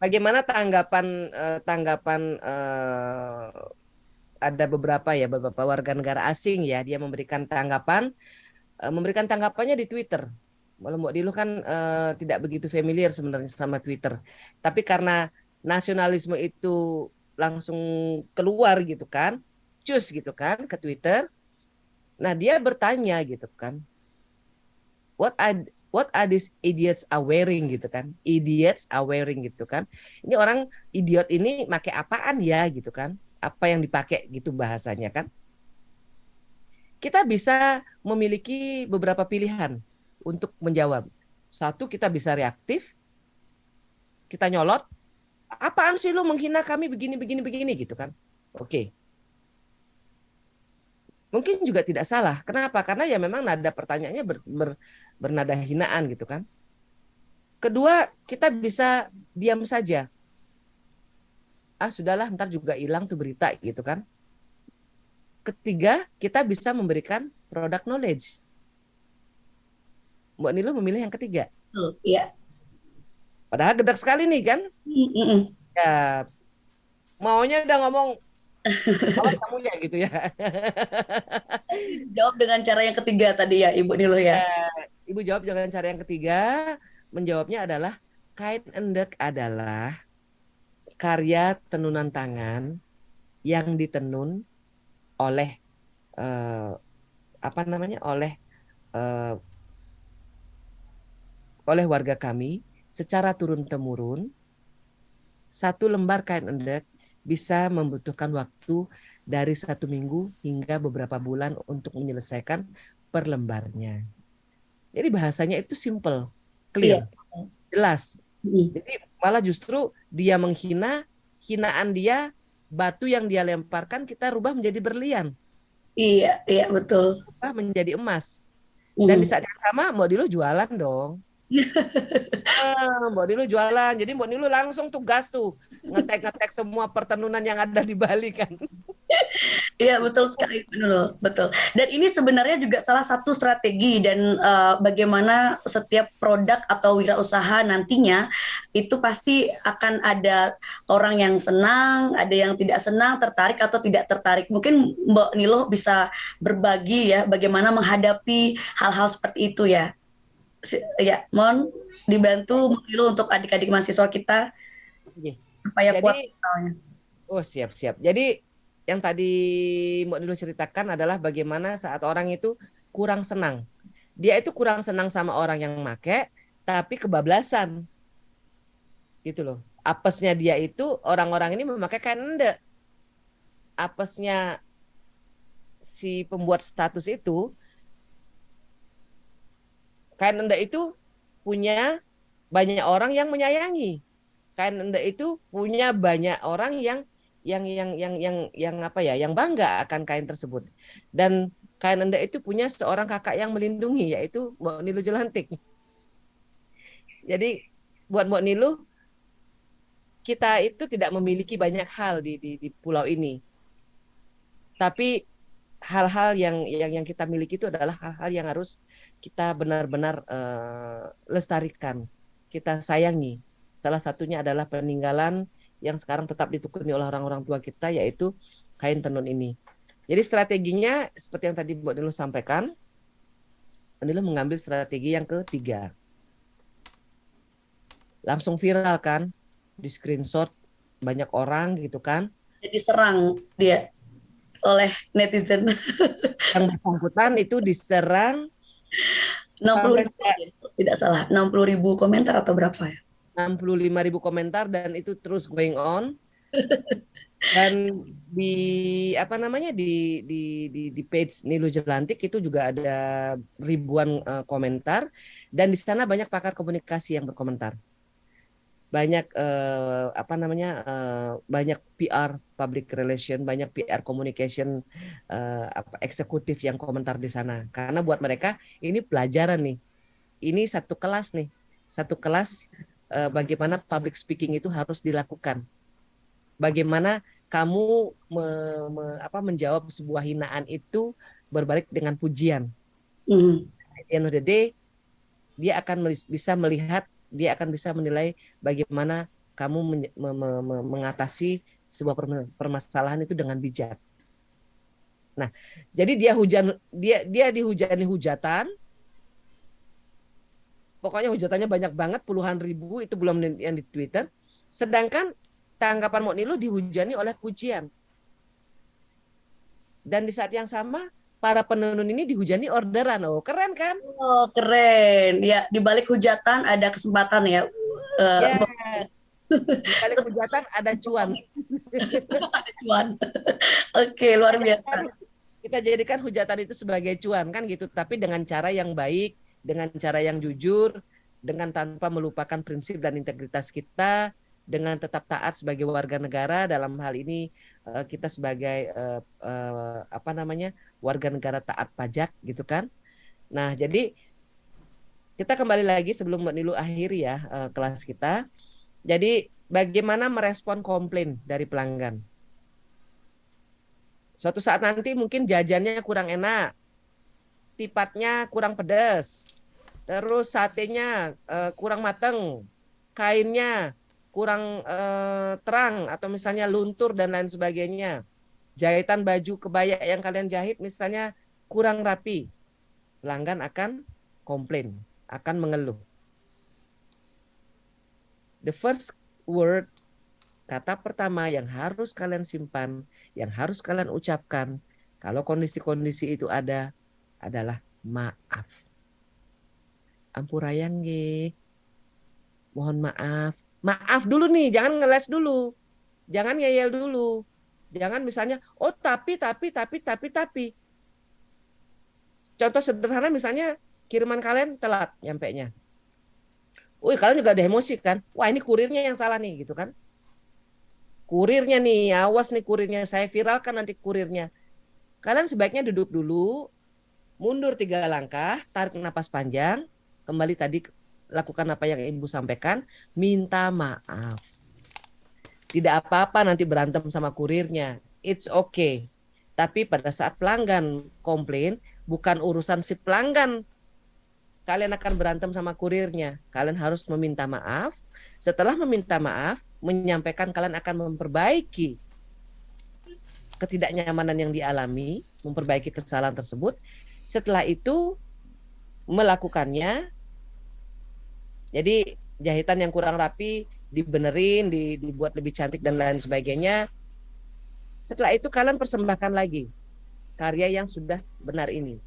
Bagaimana tanggapan ada beberapa warga negara asing ya, dia memberikan tanggapannya di Twitter. Kalau Mbak Dilu kan tidak begitu familiar sebenarnya sama Twitter. Tapi karena nasionalisme itu langsung keluar gitu kan, cus gitu kan ke Twitter. Nah, dia bertanya gitu kan, what are these idiots are wearing gitu kan? Idiots are wearing gitu kan. Ini orang idiot ini pakai apaan ya gitu kan? Apa yang dipakai gitu bahasanya kan? Kita bisa memiliki beberapa pilihan untuk menjawab. Satu, kita bisa reaktif, kita nyolot, apaan sih lu menghina kami begini begini begini gitu kan? Oke. mungkin juga tidak salah. Kenapa? Karena ya memang nada pertanyaannya bernada hinaan gitu kan. Kedua, kita bisa diam saja. Ah, sudahlah, ntar juga hilang tuh berita gitu kan. Ketiga, kita bisa memberikan product knowledge. Mbak Nilo memilih yang ketiga. Betul, iya. Padahal gedak sekali nih kan. Mm-mm. Ya, maunya udah ngomong, awas kamu ya gitu ya. Jawab dengan cara yang ketiga tadi ya, Ibu Nilo ya. Ya, Ibu jawab dengan cara yang ketiga. Menjawabnya adalah, kain endek adalah karya tenunan tangan yang ditenun oleh eh, apa namanya eh, oleh warga kami secara turun temurun. Satu lembar kain endek bisa membutuhkan waktu dari 1 minggu hingga beberapa bulan untuk menyelesaikan per lembarnya. Jadi bahasanya itu simple, Iya. clear, jelas. Mm. Jadi malah justru dia menghina, hinaan dia, batu yang dia lemparkan kita rubah menjadi berlian, Iya, iya betul. rubah menjadi emas. Dan di Mm. saat yang sama Mbak Dilo jualan dong. Mbak Dilo jualan. Jadi Mbak Dilo langsung tugas tuh ngetek-ngetek semua pertenunan yang ada di Bali kan. Iya betul sekali loh, betul. Dan ini sebenarnya juga salah satu strategi dan bagaimana setiap produk atau wirausaha nantinya itu pasti akan ada orang yang senang, ada yang tidak senang, tertarik atau tidak tertarik. Mungkin Mbak Nilo bisa berbagi ya bagaimana menghadapi hal-hal seperti itu ya. Ya, mohon dibantu Mbak Nilo untuk adik-adik mahasiswa kita Oke. supaya Jadi, kuat mentalnya. oh siap-siap. Jadi yang tadi Mbak Dilo ceritakan adalah bagaimana saat orang itu kurang senang. Dia itu kurang senang sama orang yang make, tapi kebablasan gitu loh. Apesnya dia itu orang-orang ini memakai kain endek. Apesnya si pembuat status itu, kain endek itu punya banyak orang yang menyayangi. Kain endek itu punya banyak orang yang apa ya, yang bangga akan kain tersebut. Dan kain endek itu punya seorang kakak yang melindungi, yaitu Mbak Nilu Jelantik. Jadi buat Mbak Nilu, kita itu tidak memiliki banyak hal di pulau ini, tapi hal-hal yang kita miliki itu adalah hal-hal yang harus kita benar-benar lestarikan, kita sayangi. Salah satunya adalah peninggalan yang sekarang tetap ditekuni oleh orang-orang tua kita, yaitu kain tenun ini. Jadi strateginya seperti yang tadi Mbak Nilu sampaikan, Mbak Nilu mengambil strategi yang ketiga. Langsung viral kan, di screenshot banyak orang gitu kan. Jadi serang dia oleh netizen. Yang bersangkutan itu diserang 60 sampai ribu tidak salah, 60.000 komentar atau berapa ya? 65.000 komentar dan itu terus going on. Dan di apa namanya di page Nilu Jelantik itu juga ada ribuan komentar, dan di sana banyak pakar komunikasi yang berkomentar. Banyak apa namanya banyak PR public relation, banyak PR communication eksekutif yang komentar di sana. Karena buat mereka ini pelajaran nih. Ini satu kelas nih. Satu kelas bagaimana public speaking itu harus dilakukan. Bagaimana kamu menjawab sebuah hinaan itu berbalik dengan pujian. At the end of the day, dia akan bisa melihat, dia akan bisa menilai bagaimana kamu mengatasi sebuah permasalahan itu dengan bijak. Nah, jadi dia dihujani hujatan. Pokoknya hujatannya banyak banget, puluhan ribu, itu belum yang di Twitter. Sedangkan tanggapan Mbak Nilu dihujani oleh pujian. Dan di saat yang sama, para penenun ini dihujani orderan. Oh, keren kan? Oh, keren. Ya, di balik hujatan ada kesempatan ya. Ya, di balik hujatan ada cuan. Ada cuan. Oke, luar biasa. Kita jadikan hujatan itu sebagai cuan kan gitu, tapi dengan cara yang baik, dengan cara yang jujur, dengan tanpa melupakan prinsip dan integritas kita, dengan tetap taat sebagai warga negara. Dalam hal ini kita sebagai apa namanya, warga negara taat pajak gitu kan. Nah, jadi kita kembali lagi sebelum Mbak Nilu akhiri ya kelas kita. Jadi bagaimana merespon komplain dari pelanggan? Suatu saat nanti mungkin jajannya kurang enak, tipatnya kurang pedas, terus satenya kurang mateng, kainnya kurang terang atau misalnya luntur dan lain sebagainya. Jahitan baju kebaya yang kalian jahit misalnya kurang rapi. Pelanggan akan komplain, akan mengeluh. The first word, kata pertama yang harus kalian simpan, yang harus kalian ucapkan kalau kondisi-kondisi itu ada adalah maaf. Ampurayang nggih. Mohon maaf. Maaf dulu nih, jangan ngeles dulu. Jangan ngeyel dulu. Jangan misalnya, oh tapi. Contoh sederhana misalnya kiriman kalian telat nyampenya. Wih, kalian juga ada emosi kan? Wah, ini kurirnya yang salah nih gitu kan? Kurirnya nih, awas nih kurirnya. Saya viralkan nanti kurirnya. Kalian sebaiknya duduk dulu, mundur 3 langkah, tarik napas panjang, kembali tadi lakukan apa yang Ibu sampaikan, minta maaf. Tidak apa-apa nanti berantem sama kurirnya. It's okay. Tapi pada saat pelanggan komplain, bukan urusan si pelanggan kalian akan berantem sama kurirnya. Kalian harus meminta maaf. Setelah meminta maaf, menyampaikan kalian akan memperbaiki ketidaknyamanan yang dialami, memperbaiki kesalahan tersebut. Setelah itu melakukannya. Jadi jahitan yang kurang rapi dibenerin, dibuat lebih cantik dan lain sebagainya. Setelah itu kalian persembahkan lagi karya yang sudah benar ini.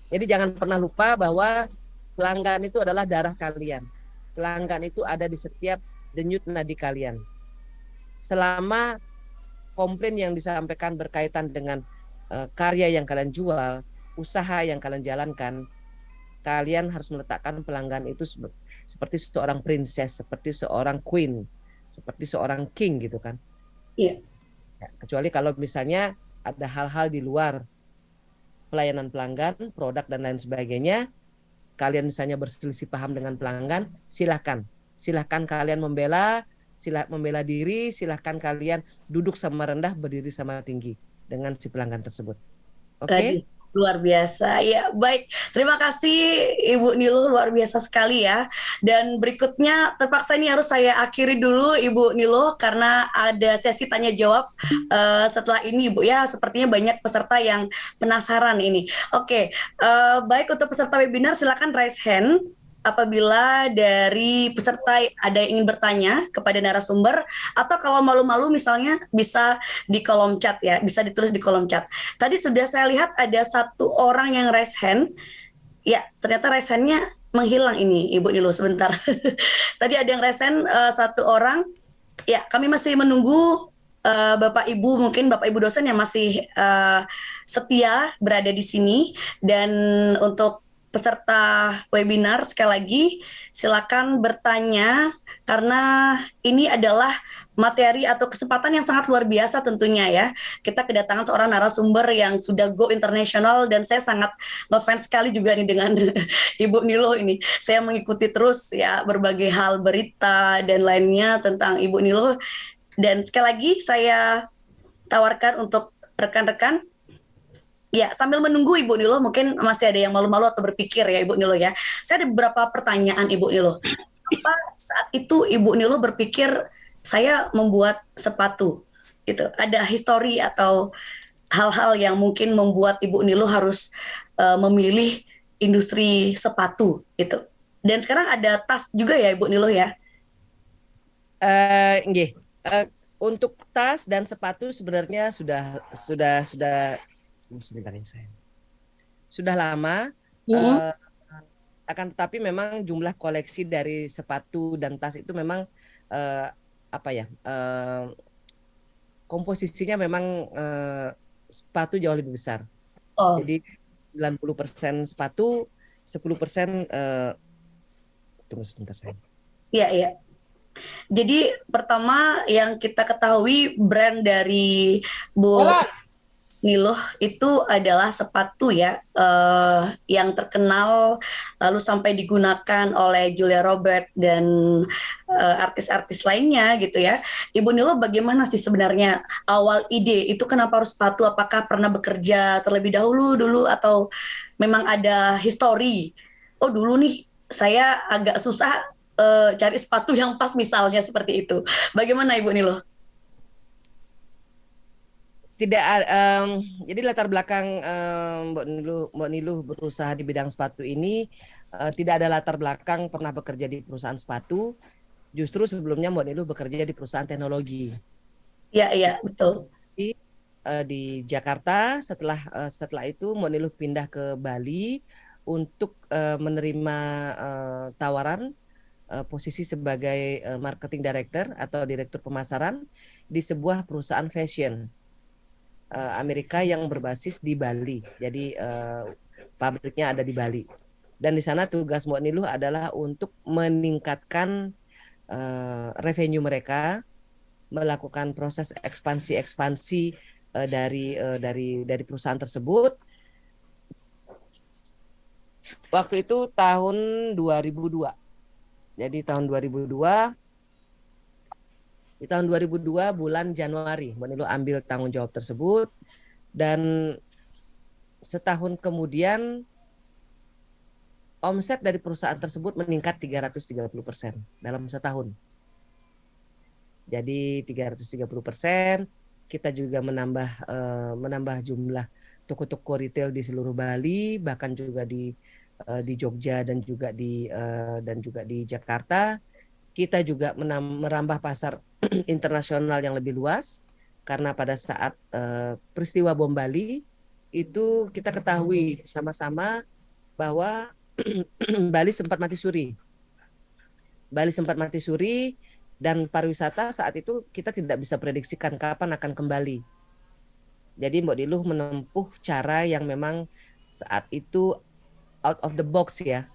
Jadi jangan pernah lupa bahwa pelanggan itu adalah darah kalian. Pelanggan itu ada di setiap denyut nadi kalian. Selama komplain yang disampaikan berkaitan dengan karya yang kalian jual, usaha yang kalian jalankan, kalian harus meletakkan pelanggan itu seperti seorang princess, seperti seorang queen, seperti seorang king gitu kan. Iya. Ya, kecuali kalau misalnya ada hal-hal di luar pelayanan pelanggan, produk dan lain sebagainya, kalian misalnya berselisih paham dengan pelanggan, silahkan kalian membela diri, silahkan kalian duduk sama rendah, berdiri sama tinggi dengan si pelanggan tersebut. Oke? Lagi luar biasa ya, baik, terima kasih Ibu Niluh, luar biasa sekali ya. Dan berikutnya terpaksa ini harus saya akhiri dulu Ibu Niluh karena ada sesi tanya jawab setelah ini Ibu ya. Sepertinya banyak peserta yang penasaran ini. Oke, baik, untuk peserta webinar silakan raise hand apabila dari peserta ada yang ingin bertanya kepada narasumber, atau kalau malu-malu misalnya bisa di kolom chat ya, bisa ditulis di kolom chat. Tadi sudah saya lihat ada satu orang yang raise hand. Ya, ternyata raise hand-nya menghilang ini Ibu Nilu sebentar. Tadi ada yang raise hand satu orang. Ya, kami masih menunggu Bapak Ibu, mungkin Bapak Ibu dosen yang masih setia berada di sini. Dan untuk peserta webinar sekali lagi silakan bertanya karena ini adalah materi atau kesempatan yang sangat luar biasa tentunya ya. Kita kedatangan seorang narasumber yang sudah go internasional dan saya sangat ngefans sekali juga nih dengan Ibu Niluh ini. Saya mengikuti terus ya berbagai hal, berita dan lainnya tentang Ibu Niluh. Dan sekali lagi saya tawarkan untuk rekan-rekan, ya, sambil menunggu Ibu Niluh, mungkin masih ada yang malu-malu atau berpikir ya Ibu Niluh ya. Saya ada beberapa pertanyaan Ibu Niluh. Apa saat itu Ibu Niluh berpikir saya membuat sepatu? Gitu. Ada histori atau hal-hal yang mungkin membuat Ibu Niluh harus memilih industri sepatu gitu. Dan sekarang ada tas juga ya Ibu Niluh ya. Nggih. Untuk tas dan sepatu sebenarnya sudah sebentar ya saya. Sudah lama, akan tetapi memang jumlah koleksi dari sepatu dan tas itu memang komposisinya memang sepatu jauh lebih besar. Oh. Jadi 90% sepatu, 10% tunggu sebentar saya. Iya, iya. Jadi pertama yang kita ketahui brand dari Bu Niluh itu adalah sepatu ya, yang terkenal lalu sampai digunakan oleh Julia Robert dan artis-artis lainnya gitu ya. Ibu Niluh bagaimana sih sebenarnya awal ide itu kenapa harus sepatu? Apakah pernah bekerja terlebih dahulu dulu atau memang ada histori? Oh dulu nih saya agak susah cari sepatu yang pas misalnya seperti itu. Bagaimana Ibu Niluh? Tidak, jadi latar belakang Mbak Niluh berusaha di bidang sepatu ini tidak ada latar belakang pernah bekerja di perusahaan sepatu. Justru sebelumnya Mbak Niluh bekerja di perusahaan teknologi Iya, iya, betul. di, di Jakarta. Setelah itu Mbak Niluh pindah ke Bali untuk menerima tawaran posisi sebagai marketing director atau direktur pemasaran di sebuah perusahaan fashion Amerika yang berbasis di Bali. Jadi pabriknya ada di Bali. Dan di sana tugas Mbak Niluh adalah untuk meningkatkan revenue mereka, melakukan proses ekspansi dari perusahaan tersebut. Waktu itu tahun 2002. Jadi di tahun 2002 bulan Januari Mbak Niluh ambil tanggung jawab tersebut, dan setahun kemudian omset dari perusahaan tersebut meningkat 330% dalam setahun. Jadi 330%, kita juga menambah jumlah toko-toko retail di seluruh Bali, bahkan juga di Jogja dan juga di Jakarta. Kita juga merambah pasar internasional yang lebih luas, karena pada saat peristiwa bom Bali itu kita ketahui sama-sama bahwa Bali sempat mati suri. Dan pariwisata saat itu kita tidak bisa prediksikan kapan akan kembali. Jadi Mbak Niluh menempuh cara yang memang saat itu out of the box ya.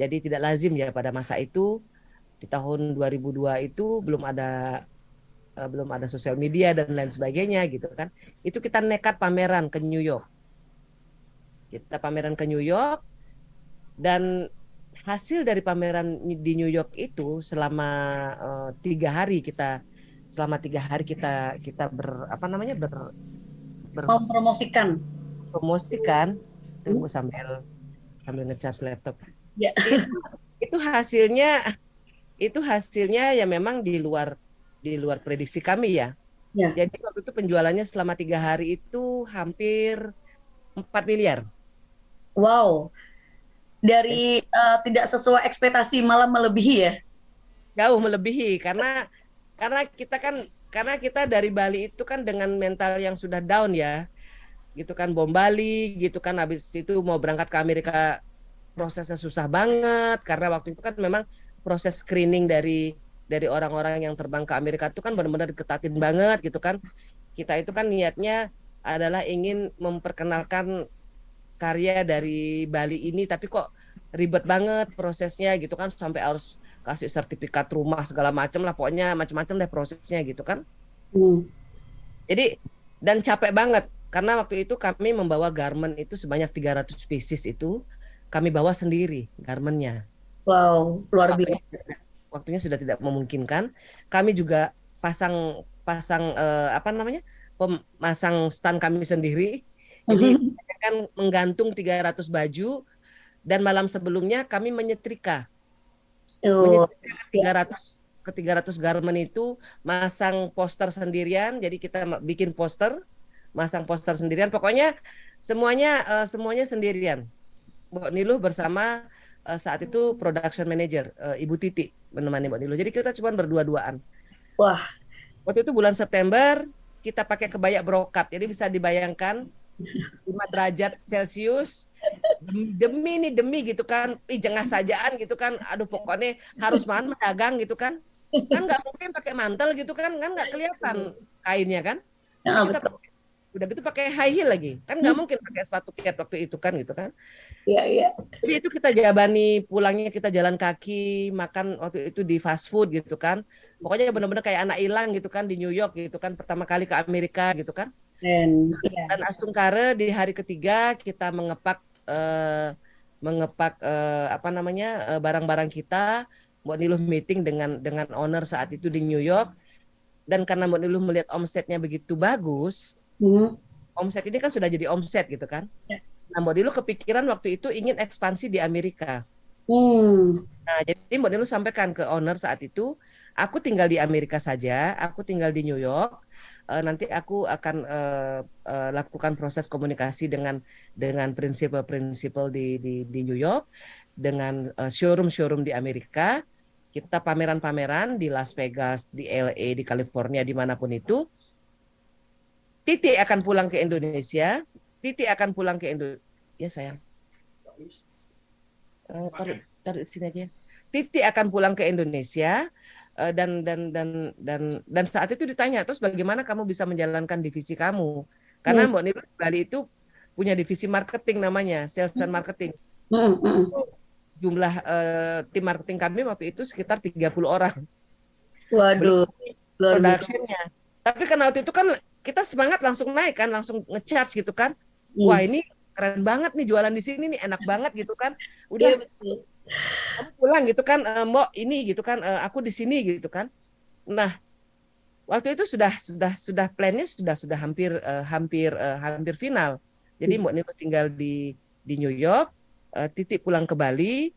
Jadi tidak lazim ya pada masa itu, di tahun 2002 itu belum ada sosial media dan lain sebagainya gitu kan. Itu kita nekat pameran ke New York. Dan hasil dari pameran di New York itu selama 3 hari kita Mempromosikan. berpromosikan. Tunggu sambil ngecas laptop. Ya. Itu hasilnya ya memang di luar prediksi kami ya. Ya. Jadi waktu itu penjualannya selama 3 hari itu hampir 4 miliar. Wow. Dari tidak sesuai ekspektasi malah melebihi ya. Jauh melebihi karena kita dari Bali itu kan dengan mental yang sudah down ya. Gitu kan, bom Bali gitu kan, habis itu mau berangkat ke Amerika prosesnya susah banget karena waktu itu kan memang proses screening dari orang-orang yang terbang ke Amerika itu kan benar-benar diketatin banget gitu kan. Kita itu kan niatnya adalah ingin memperkenalkan karya dari Bali ini, tapi kok ribet banget prosesnya gitu kan, sampai harus kasih sertifikat rumah segala macam lah, pokoknya macam-macam deh prosesnya gitu kan. Jadi dan capek banget karena waktu itu kami membawa garment itu sebanyak 300 pieces, itu kami bawa sendiri garmentnya. Wow, luar biasa. Waktunya sudah tidak memungkinkan. Kami juga pasang pemasang stand kami sendiri. Jadi kan menggantung 300 baju, dan malam sebelumnya kami menyetrika. Menyetrika 300 garment itu, masang poster sendirian. Jadi kita bikin poster, masang poster sendirian. Pokoknya semuanya sendirian. Mbak Niluh bersama saat itu production manager Ibu Titi menemani Mbak Niluh. Jadi kita cuma berdua-duaan. Wah. Waktu itu bulan September kita pakai kebaya brokat. Jadi bisa dibayangkan 5 derajat Celcius, demi gitu kan, jengah sajaan gitu kan, aduh pokoknya harus mendagang gitu kan nggak mungkin pakai mantel gitu kan nggak kelihatan kainnya kan. Ya, Kita Udah gitu pakai high heel lagi. Kan nggak mungkin pakai sepatu cat waktu itu kan gitu kan. Iya, iya. Jadi itu kita jabani, pulangnya kita jalan kaki, makan waktu itu di fast food gitu kan. Pokoknya benar-benar kayak anak hilang gitu kan di New York gitu kan. Pertama kali ke Amerika gitu kan. Dan iya. Dan Astungkare di hari ketiga kita mengepak apa namanya barang-barang kita. Mbak Niluh meeting dengan owner saat itu di New York. Dan karena Mbak Niluh melihat omsetnya begitu bagus, Hmm. omset ini kan sudah jadi omset gitu kan. Ya. Nah, Mbak Niluh kepikiran waktu itu ingin ekspansi di Amerika. Hmm. Nah, jadi Mbak Niluh sampaikan ke owner saat itu, aku tinggal di Amerika saja, aku tinggal di New York. Nanti aku akan lakukan proses komunikasi dengan prinsipal-prinsipal di New York, dengan showroom-showroom di Amerika. Kita pameran-pameran di Las Vegas, di LA, di California, dimanapun itu. Titi akan pulang ke Indonesia. Titi akan pulang ke Indonesia. Ya sayang. Taruh di sini aja. Titi akan pulang ke Indonesia dan saat itu ditanya, terus bagaimana kamu bisa menjalankan divisi kamu? Karena Mbak Niluh Bali itu punya divisi marketing namanya, sales and marketing. Jumlah tim marketing kami waktu itu sekitar 30 orang. Waduh, luar biasa. Production-nya. Tapi karena waktu itu kan kita semangat langsung naik kan, langsung nge-charge gitu kan. Hmm. Wah, ini keren banget nih jualan di sini nih, enak banget gitu kan. Iya, Udah betul. kamu pulang gitu kan, Mbok ini gitu kan, aku di sini gitu kan. Nah, waktu itu sudah plannya sudah hampir final. Jadi Mbak Niluh tinggal di New York, Titi pulang ke Bali,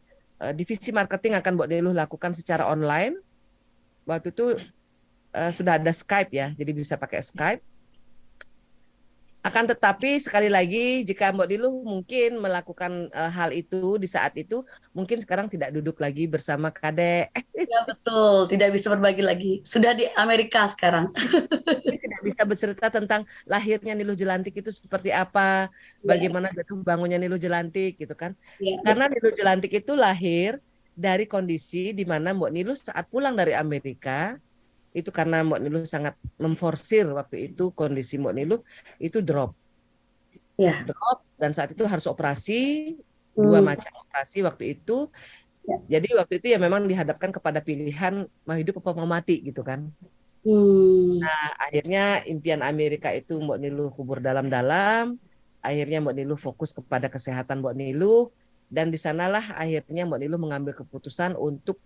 divisi marketing akan Mbak Niluh lakukan secara online. Waktu itu sudah ada Skype ya, jadi bisa pakai Skype. Akan tetapi sekali lagi jika Mbak Niluh mungkin melakukan hal itu di saat itu, mungkin sekarang tidak duduk lagi bersama Kadek. Ya betul, tidak bisa berbagi lagi. Sudah di Amerika sekarang. Tidak bisa bercerita tentang lahirnya Niluh Jelantik itu seperti apa, bagaimana jatuh bangunnya Niluh Jelantik gitu kan. Ya, Karena Niluh Jelantik itu lahir dari kondisi di mana Mbak Niluh saat pulang dari Amerika, itu karena Mbak Niluh sangat memforsir waktu itu kondisi Mbak Niluh itu drop. Ya. Drop dan saat itu harus operasi, dua macam operasi waktu itu. Jadi waktu itu ya memang dihadapkan kepada pilihan mau hidup apa mau mati gitu kan. Nah, akhirnya impian Amerika itu Mbak Niluh kubur dalam-dalam. Akhirnya Mbak Niluh fokus kepada kesehatan Mbak Niluh. Dan di sanalah akhirnya Mbak Niluh mengambil keputusan untuk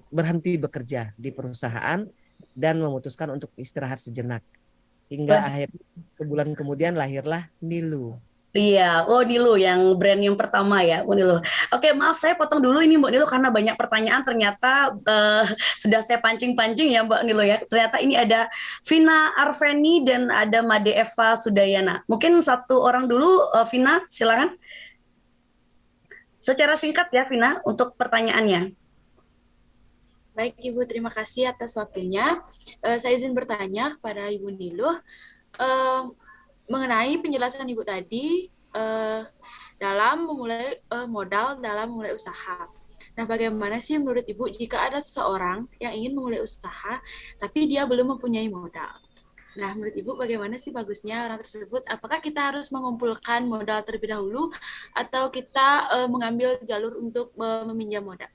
berhenti bekerja di perusahaan dan memutuskan untuk istirahat sejenak. Hingga akhirnya sebulan kemudian lahirlah Niluh. Iya, oh Niluh yang brand yang pertama ya, oh Niluh. Oke, maaf saya potong dulu ini Mbak Niluh karena banyak pertanyaan ternyata sudah saya pancing-pancing ya Mbak Niluh ya. Ternyata ini ada Vina Arveni dan ada Made Eva Sudayana. Mungkin satu orang dulu, Vina, silakan. Secara singkat ya Vina untuk pertanyaannya. Baik Ibu, terima kasih atas waktunya. Saya izin bertanya kepada Ibu Niluh mengenai penjelasan Ibu tadi dalam memulai modal dalam memulai usaha. Nah, bagaimana sih menurut Ibu jika ada seseorang yang ingin memulai usaha tapi dia belum mempunyai modal? Nah, menurut Ibu bagaimana sih bagusnya orang tersebut? Apakah kita harus mengumpulkan modal terlebih dahulu atau kita mengambil jalur untuk meminjam modal?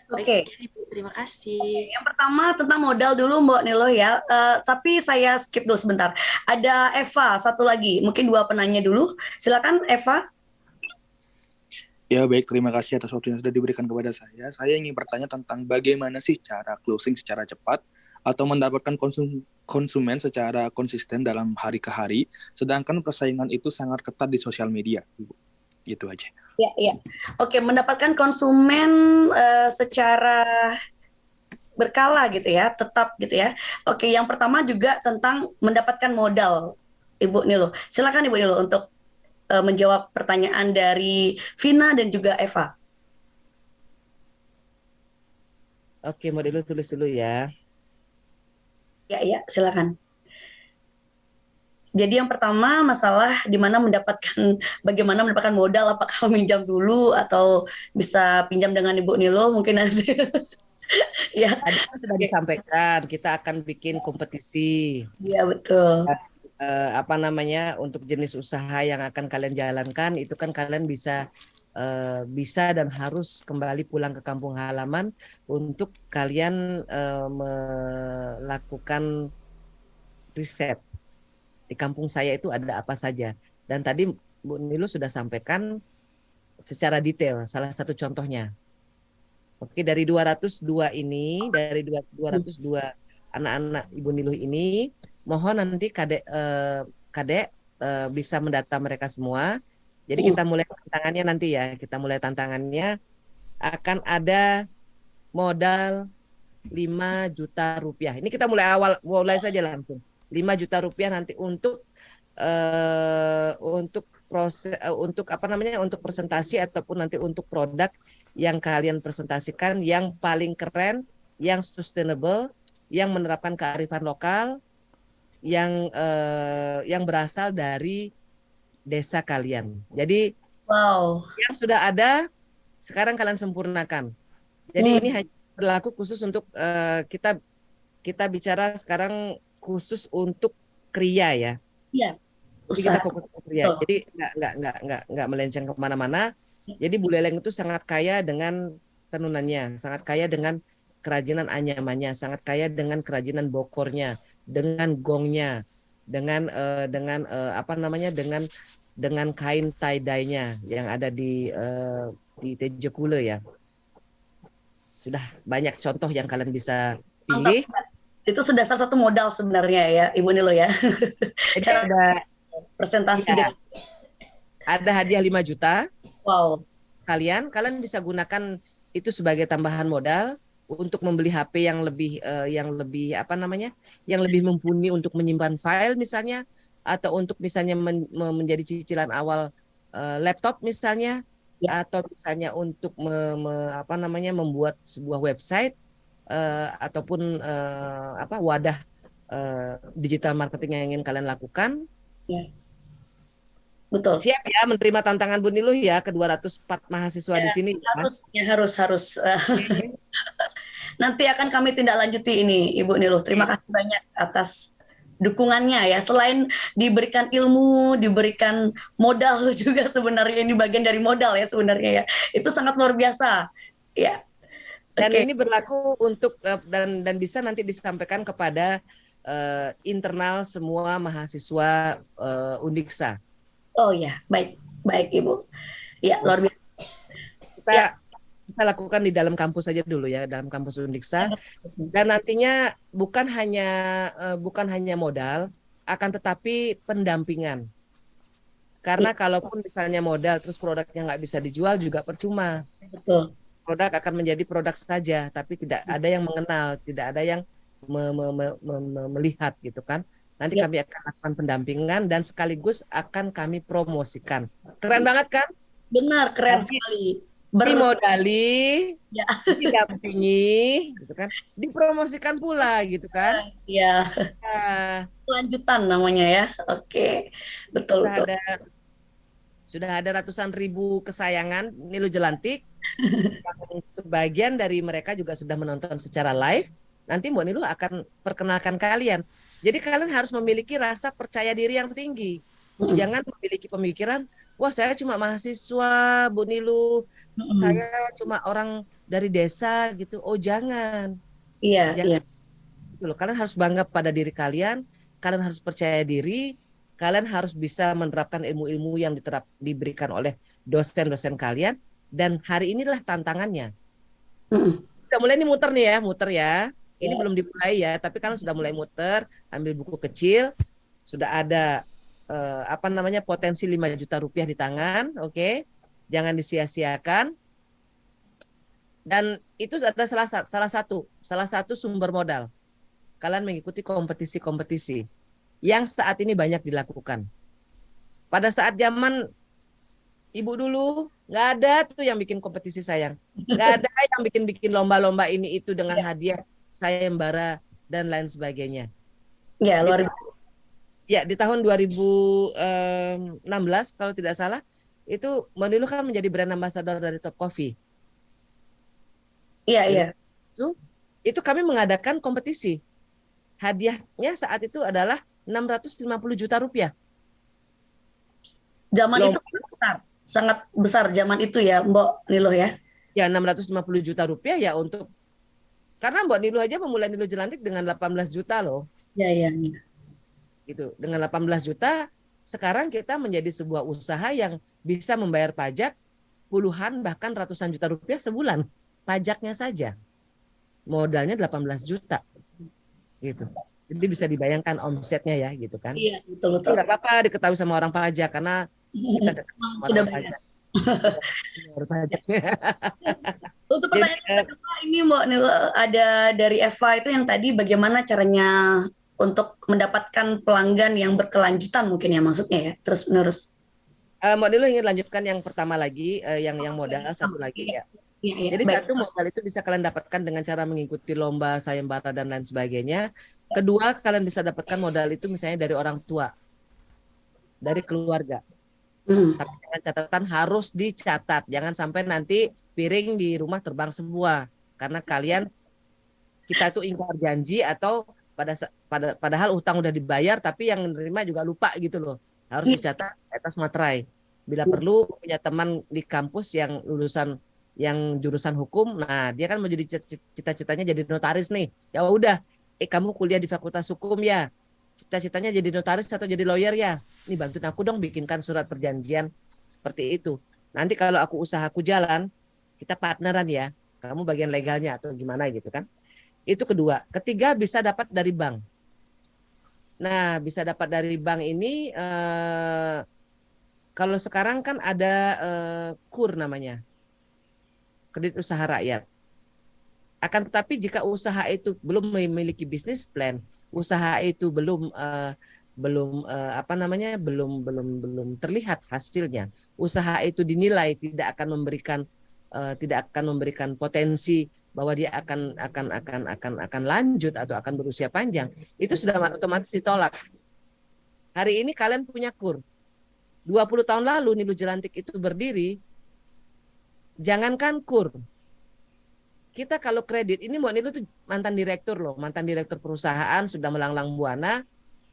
Oke. Ibu, terima kasih. Yang pertama tentang modal dulu Mbak Niluh ya, tapi saya skip dulu sebentar. Ada Eva satu lagi, mungkin dua penanya dulu. Silakan Eva. Ya baik, terima kasih atas waktu yang sudah diberikan kepada saya. Saya ingin bertanya tentang bagaimana sih cara closing secara cepat atau mendapatkan konsumen secara konsisten dalam hari ke hari, sedangkan persaingan itu sangat ketat di sosial media. Gitu aja. Ya, ya. Oke, mendapatkan konsumen secara berkala gitu ya, tetap gitu ya. Oke, yang pertama juga tentang mendapatkan modal, Ibu Niluh. Silakan Ibu Niluh untuk menjawab pertanyaan dari Vina dan juga Eva. Oke, mau dulu tulis dulu ya. Ya, ya, silakan. Jadi yang pertama masalah di mana bagaimana mendapatkan modal, apakah minjam dulu atau bisa pinjam dengan Ibu Niluh mungkin nanti. Ya. Tadi kan sudah disampaikan kita akan bikin kompetisi. Iya betul. apa namanya, untuk jenis usaha yang akan kalian jalankan itu kan kalian bisa dan harus kembali pulang ke kampung halaman untuk kalian melakukan riset di kampung saya itu ada apa saja. Dan tadi Bu Nilu sudah sampaikan secara detail salah satu contohnya. Oke, dari 202 ini, dari 202 anak-anak Ibu Niluh ini, mohon nanti Kadek bisa mendata mereka semua. Jadi kita mulai tantangannya nanti ya. Kita mulai tantangannya akan ada modal 5 juta rupiah. Ini kita mulai saja langsung. 5 juta rupiah nanti untuk proses untuk apa namanya, untuk presentasi ataupun nanti untuk produk yang kalian presentasikan yang paling keren, yang sustainable, yang menerapkan kearifan lokal, yang berasal dari desa kalian. Jadi Wow. yang sudah ada sekarang kalian sempurnakan. Jadi ini hanya berlaku khusus untuk kita bicara sekarang khusus untuk kria ya. Iya. Jadi kita Usaha. fokus ke kria. Jadi nggak melenceng kemana-mana. Jadi Buleleng itu sangat kaya dengan tenunannya, sangat kaya dengan kerajinan anyamannya, sangat kaya dengan kerajinan bokornya, dengan gongnya, dengan apa namanya, dengan kain tie-dye-nya yang ada di Tejo Kule ya. Sudah banyak contoh yang kalian bisa Mantap pilih. sekali. Itu sudah salah satu modal sebenarnya ya Ibu Nilo ya. Jadi Cara presentasi iya, dengan ada hadiah 5 juta. wow. Kalian bisa gunakan itu sebagai tambahan modal untuk membeli HP yang lebih apa namanya, yang lebih mumpuni untuk menyimpan file misalnya, atau untuk misalnya menjadi cicilan awal laptop misalnya, atau misalnya untuk apa namanya, membuat sebuah website ataupun apa wadah digital marketing yang ingin kalian lakukan. Ya. Betul. Siap ya menerima tantangan Bu Niluh ya, ke 204 mahasiswa di sini. Harus. Nanti akan kami tindak lanjuti ini Ibu Niluh. Terima kasih banyak atas dukungannya ya. Selain diberikan ilmu, diberikan modal juga sebenarnya, ini bagian dari modal ya sebenarnya ya. Itu sangat luar biasa. Ya. Dan ini berlaku untuk dan bisa nanti disampaikan kepada internal semua mahasiswa Undiksa. Oh ya, baik Ibu. Ya, luar biasa. Kita lakukan di dalam kampus saja dulu ya, dalam kampus Undiksa. Dan nantinya bukan hanya modal, akan tetapi pendampingan. Karena kalaupun misalnya modal terus produknya nggak bisa dijual juga percuma. Betul. Produk akan menjadi produk saja, tapi tidak ada yang mengenal, tidak ada yang melihat gitu kan. Nanti kami akan lakukan pendampingan dan sekaligus akan kami promosikan. Keren banget kan? Benar, keren sekali. Dimodali, didampingi, gitu kan? Dipromosikan pula, gitu kan? Iya. Lanjutan namanya ya. Oke, betul. Sudah ada ratusan ribu kesayangan Niluh Jelantik. Sebagian dari mereka juga sudah menonton secara live. Nanti Mbak Niluh akan perkenalkan kalian. Jadi kalian harus memiliki rasa percaya diri yang tinggi. Jangan memiliki pemikiran, wah saya cuma mahasiswa Bu Niluh, saya cuma orang dari desa gitu. Oh jangan. Iya. Gitu loh. Kalian harus bangga pada diri kalian. Kalian harus percaya diri. Kalian harus bisa menerapkan ilmu-ilmu yang diberikan oleh dosen-dosen kalian. Dan hari inilah tantangannya. Kita mulai nih muter nih ya, Ini belum dimulai ya, tapi kalau sudah mulai muter, ambil buku kecil, sudah ada apa namanya, potensi 5 juta rupiah di tangan, oke? Jangan disia-siakan. Dan itu ada salah satu sumber modal. Kalian mengikuti kompetisi-kompetisi yang saat ini banyak dilakukan. Pada saat zaman Ibu dulu, nggak ada tuh yang bikin kompetisi sayang. Nggak ada yang bikin lomba-lomba ini itu dengan hadiah sayembara dan lain sebagainya. Ya, luar biasa. Ya, di tahun 2016 kalau tidak salah, itu Mbak Niluh kan menjadi brand ambassador dari Top Coffee. Iya. Itu kami mengadakan kompetisi. Hadiahnya saat itu adalah 650 juta rupiah. Zaman Loh, itu sangat besar zaman itu ya, Mbak Niluh ya. ya 650 juta rupiah ya untuk, karena Mbak Niluh aja memulai Niluh Jelantik dengan 18 juta loh. Ya, ya, ya. Gitu. Dengan 18 juta, sekarang kita menjadi sebuah usaha yang bisa membayar pajak puluhan bahkan ratusan juta rupiah sebulan. Pajaknya saja. Modalnya 18 juta. Gitu. Jadi bisa dibayangkan omsetnya ya gitu kan. Iya, betul Tapi betul. nggak apa-apa diketahui sama orang pajak karena kita dekat sama Sudah orang banyak. pajak. Bayar pajaknya. Untuk Jadi pertanyaan kedua ini Mbak Niluh, ada dari Eva itu yang tadi bagaimana caranya untuk mendapatkan pelanggan yang berkelanjutan mungkin ya maksudnya ya, terus menerus. Mbak Niluh ingin lanjutkan yang pertama lagi, yang modal satu lagi Iya, ya. iya, iya. Jadi Baik. satu, modal itu bisa kalian dapatkan dengan cara mengikuti lomba, sayembara dan lain sebagainya. Kedua, kalian bisa dapatkan modal itu misalnya dari orang tua, dari keluarga. Hmm. Tapi dengan catatan harus dicatat. Jangan sampai nanti piring di rumah terbang semua. Karena kita itu ingkar janji atau padahal utang udah dibayar tapi yang menerima juga lupa gitu loh. Harus Iya. dicatat atas materai. Bila perlu punya teman di kampus yang jurusan hukum, nah dia kan mau jadi cita-citanya jadi notaris nih. Ya udah, kamu kuliah di Fakultas Hukum ya. Cita-citanya jadi notaris atau jadi lawyer ya. Nih bantuin aku dong bikinkan surat perjanjian seperti itu. Nanti kalau usahaku jalan, kita partneran ya. Kamu bagian legalnya atau gimana gitu kan. Itu kedua. Ketiga, bisa dapat dari bank. Nah, bisa dapat dari bank ini kalau sekarang kan ada KUR namanya, kredit usaha rakyat. Akan tetapi jika usaha itu belum memiliki bisnis plan, usaha itu belum terlihat hasilnya, usaha itu dinilai tidak akan memberikan potensi bahwa dia akan lanjut atau akan berusia panjang, itu sudah otomatis ditolak. Hari ini kalian punya KUR. 20 tahun lalu Niluh Jelantik itu berdiri, jangankan KUR. Kita kalau kredit, ini Mbak Niluh tuh mantan direktur loh, mantan direktur perusahaan, sudah melanglang buana,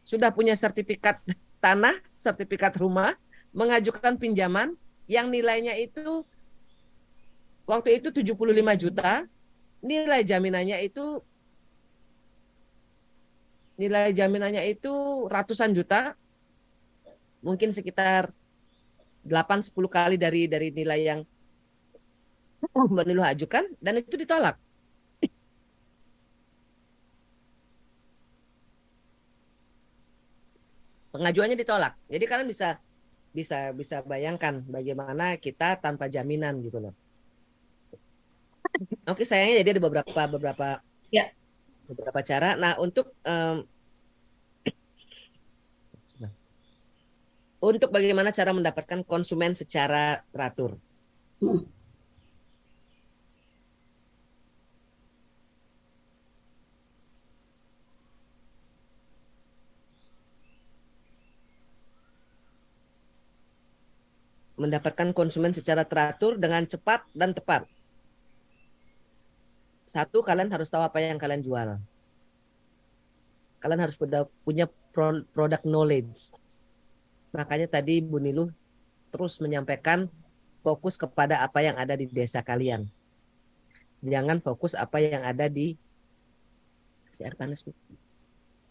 sudah punya sertifikat tanah, sertifikat rumah, mengajukan pinjaman yang nilainya itu waktu itu 75 juta, nilai jaminannya itu ratusan juta, mungkin sekitar 8-10 kali dari nilai yang Mbak Niluh ajukan, dan itu ditolak. Pengajuannya ditolak. Jadi kalian bisa bayangkan bagaimana kita tanpa jaminan gitu loh. Oke, sayangnya jadi ada Ya. beberapa cara. Nah, untuk bagaimana cara mendapatkan konsumen secara teratur. Hmm. Mendapatkan konsumen secara teratur dengan cepat dan tepat. Satu, kalian harus tahu apa yang kalian jual. Kalian harus punya product knowledge. Makanya tadi Bu Niluh terus menyampaikan fokus kepada apa yang ada di desa kalian. Jangan fokus apa yang ada di air panas.